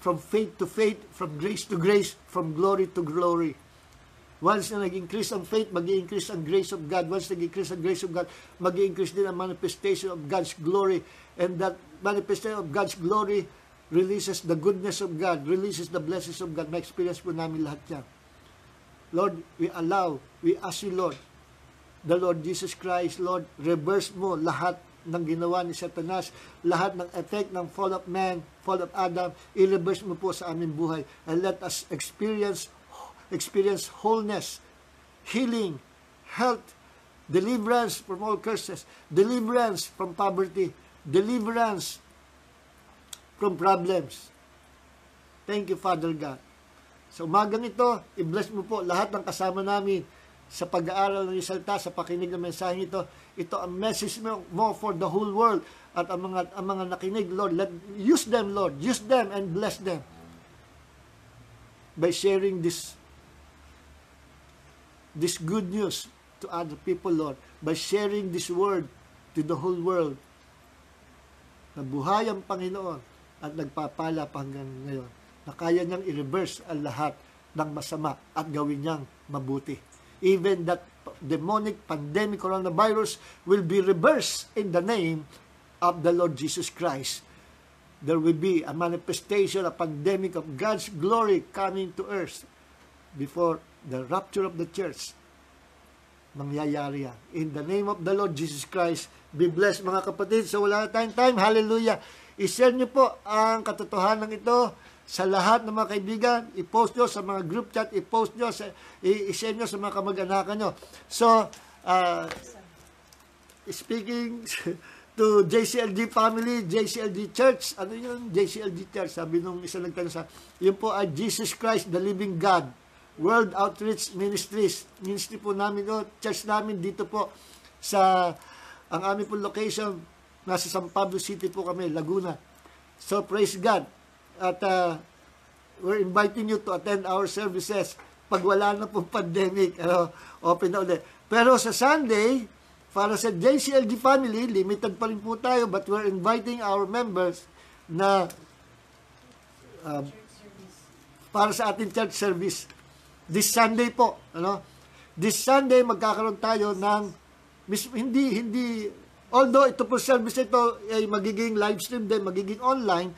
from faith to faith, from grace to grace, from glory to glory. Once na nag-increase ang faith, mag-i-increase ang grace of God. Once nag-increase ang grace of God, mag-i-increase din ang manifestation of God's glory. And that manifestation of God's glory releases the goodness of God, releases the blessings of God. Ma-experience po namin lahat yan. Lord, we ask you, Lord, the Lord Jesus Christ, Lord, reverse mo lahat ng ginawa ni Satanas, lahat ng effect ng fall of man, fall of Adam, i-reverse mo po sa aming buhay. And let us experience wholeness, healing, health, deliverance from all curses, deliverance from poverty, deliverance from problems. Thank you, Father God. Sa umagang ito, i-bless mo po lahat ng kasama namin sa pag-aaral ng salita, sa pakinig ng mensahe ito. Ito ang message mo for the whole world. At ang mga nakinig, Lord, use them, Lord. Use them and bless them by sharing this good news to other people, Lord. By sharing this word to the whole world. Nabuhay ang Panginoon at nagpapala pa hanggang ngayon na kaya niyang i-reverse ang lahat ng masama at gawin niyang mabuti. Even that demonic pandemic coronavirus will be reversed in the name of the Lord Jesus Christ. There will be a manifestation, a pandemic of God's glory coming to earth before the rapture of the church. Mangyayari yan. In the name of the Lord Jesus Christ, be blessed mga kapatid. So wala na tayong time. Hallelujah. I-share niyo po ang katotohanan ito sa lahat ng mga kaibigan, i-post nyo sa mga group chat, i-post nyo, i-share nyo sa mga kamag-anakan nyo. So, speaking to JCLG family, JCLG Church. Ano yun? JCLG Church. Sabi nung isa nagtanong sa, yun po ay Jesus Christ, the Living God, World Outreach Ministries. Ministry po namin, church namin dito po sa, ang aming po location, nasa San Pablo City po kami, Laguna. So, praise God. At we're inviting you to attend our services. Pag wala na pong pandemic, open na ulit. Pero sa Sunday, para sa JCLG family, limited pa rin po tayo, but we're inviting our members na para sa ating church service. This Sunday po, This Sunday, magkakaroon tayo ng, hindi, although ito po service ito ay magiging live stream din, magiging online,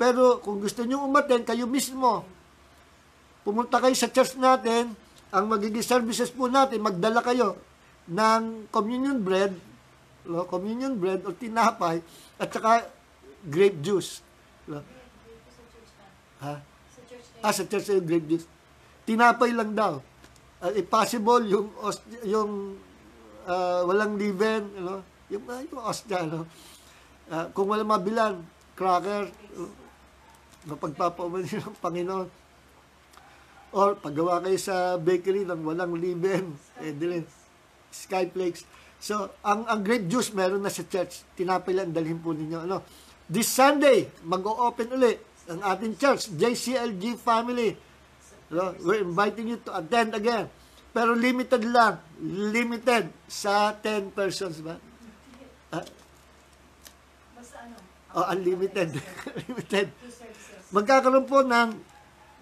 pero kung gusto nyo umaten, kayo mismo, pumunta kayo sa church natin, ang magiging services po natin, magdala kayo ng communion bread o tinapay, at saka grape juice. Sa church yung grape juice. Tinapay lang daw. If possible, yung walang leaven, yung ostya, kung wala mabilan, cracker, mapagpapauman ng Panginoon. Or paggawa kayo sa bakery ng walang leaven, dilin, skyflakes. So, ang grape juice meron na sa church. Tinapay lang, dalhin po ninyo. This Sunday, mag-o-open ulit ang ating church, JCLG family. We're inviting you to attend again. Pero limited lang. Limited sa 10 persons ba? Unlimited. Limited. Magkakaroon po ng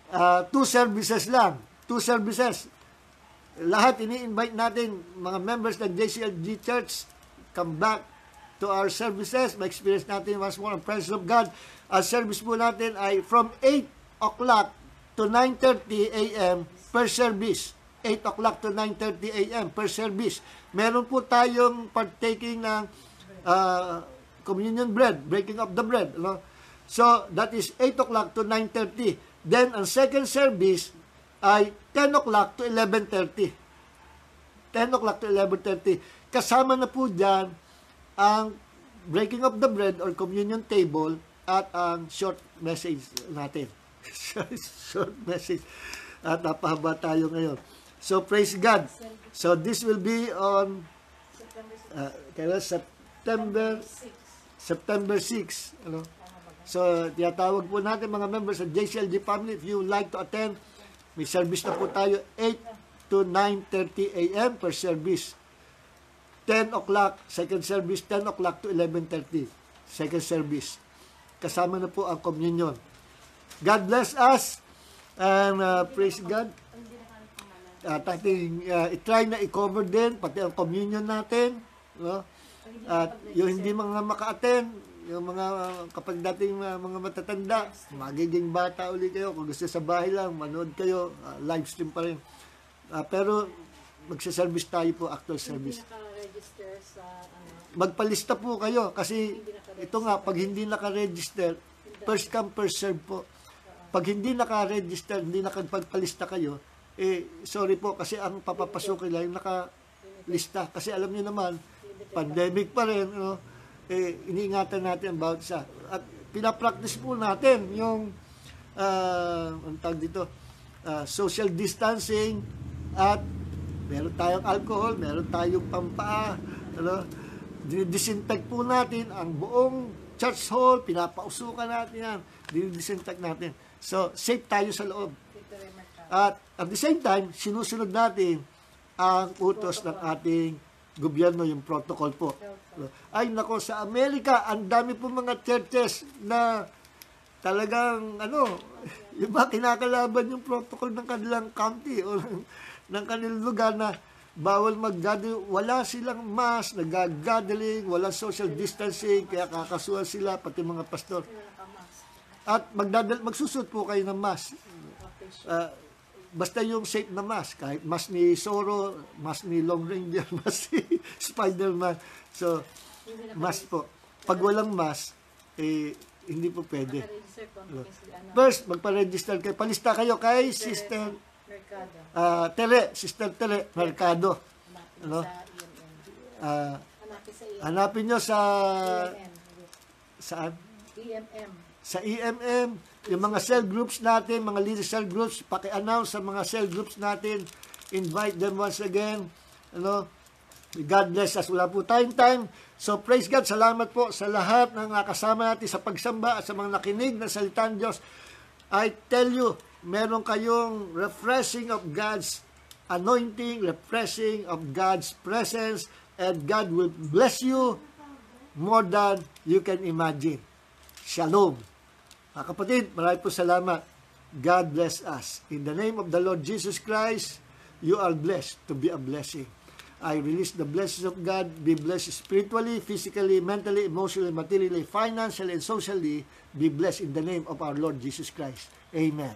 2 services lang. 2 services. Lahat ini-invite natin, mga members ng JCLG Church, come back to our services. Ma-experience natin once more ang presence of God. Ang service po natin ay from 8 o'clock to 9:30 a.m. per service. 8 o'clock to 9:30 a.m. per service. Meron po tayong partaking ng communion bread, breaking of the bread. So, that is 8 o'clock to 9:30. Then, ang second service ay 10 o'clock to 11:30. 10 o'clock to 11:30. Kasama na po dyan ang breaking of the bread or communion table at ang short message natin. Short message. At napahaba tayo ngayon. So, praise God. So, this will be on September 6. So, tiyatawag po natin mga members sa JCLG family. If you like to attend, may service na po tayo 8 to 9:30 a.m. per service. 10 o'clock, second service, 10 o'clock to 11:30. Second service. Kasama na po ang communion. God bless us and praise God. I-try na i-cover din, pati ang communion natin. At yung hindi mga maka-attend, yung mga kapag dating mga matatanda, magiging bata uli kayo. Kung gusto sa bahay lang, manood kayo, live stream pa rin. Pero magsa-service tayo po, actual service. Magpalista po kayo kasi ito nga, pag hindi naka-register, first come, first serve po. Pag hindi naka-register, hindi nakapagpalista kayo, sorry po, kasi ang papapasukin lang yung naka-lista. Kasi alam niyo naman, pandemic pa rin, iniingatan natin about sa. At pinapractice po natin yung, ang tawag dito, social distancing, at meron tayong alcohol, meron tayong pampaa, dinidisinfect po natin ang buong church hall, pinapausukan natin yan, dinidisinfect natin. So, safe tayo sa loob. At at the same time, sinusunod natin ang utos ng ating gobyerno, yung protocol po. Ay nako, sa Amerika, ang dami po mga churches na talagang, yung mga kinakalaban yung protocol ng kanilang county o ng kanilang lugar na bawal mag-gathering, wala silang mask, nag-gathering, wala social distancing, kaya kakasuhan sila, pati mga pastor. At magsusuot po kayo ng mask. Basta yung safe na mask, kahit mask ni Zorro, mask ni Long Ranger, mask ni Spider-Man. So, mask po. Pag walang mask, hindi po pwede. First, magpa-register kayo. Palista kayo kay Sister Sister Tere Mercado. Hanapin nyo sa... EMM. Saan? EMM. Sa EMM, yung mga cell groups natin, mga leader cell groups, paki-announce sa mga cell groups natin, invite them once again. God bless us. Wala po tayong time. So praise God, salamat po sa lahat ng kasama natin sa pagsamba at sa mga nakinig ng salita ng Diyos. I tell you, meron kayong refreshing of God's anointing, refreshing of God's presence, and God will bless you more than you can imagine. Shalom. Mga kapatid, maraming po salamat. God bless us. In the name of the Lord Jesus Christ, you are blessed to be a blessing. I release the blessings of God. Be blessed spiritually, physically, mentally, emotionally, materially, financially, and socially. Be blessed in the name of our Lord Jesus Christ. Amen.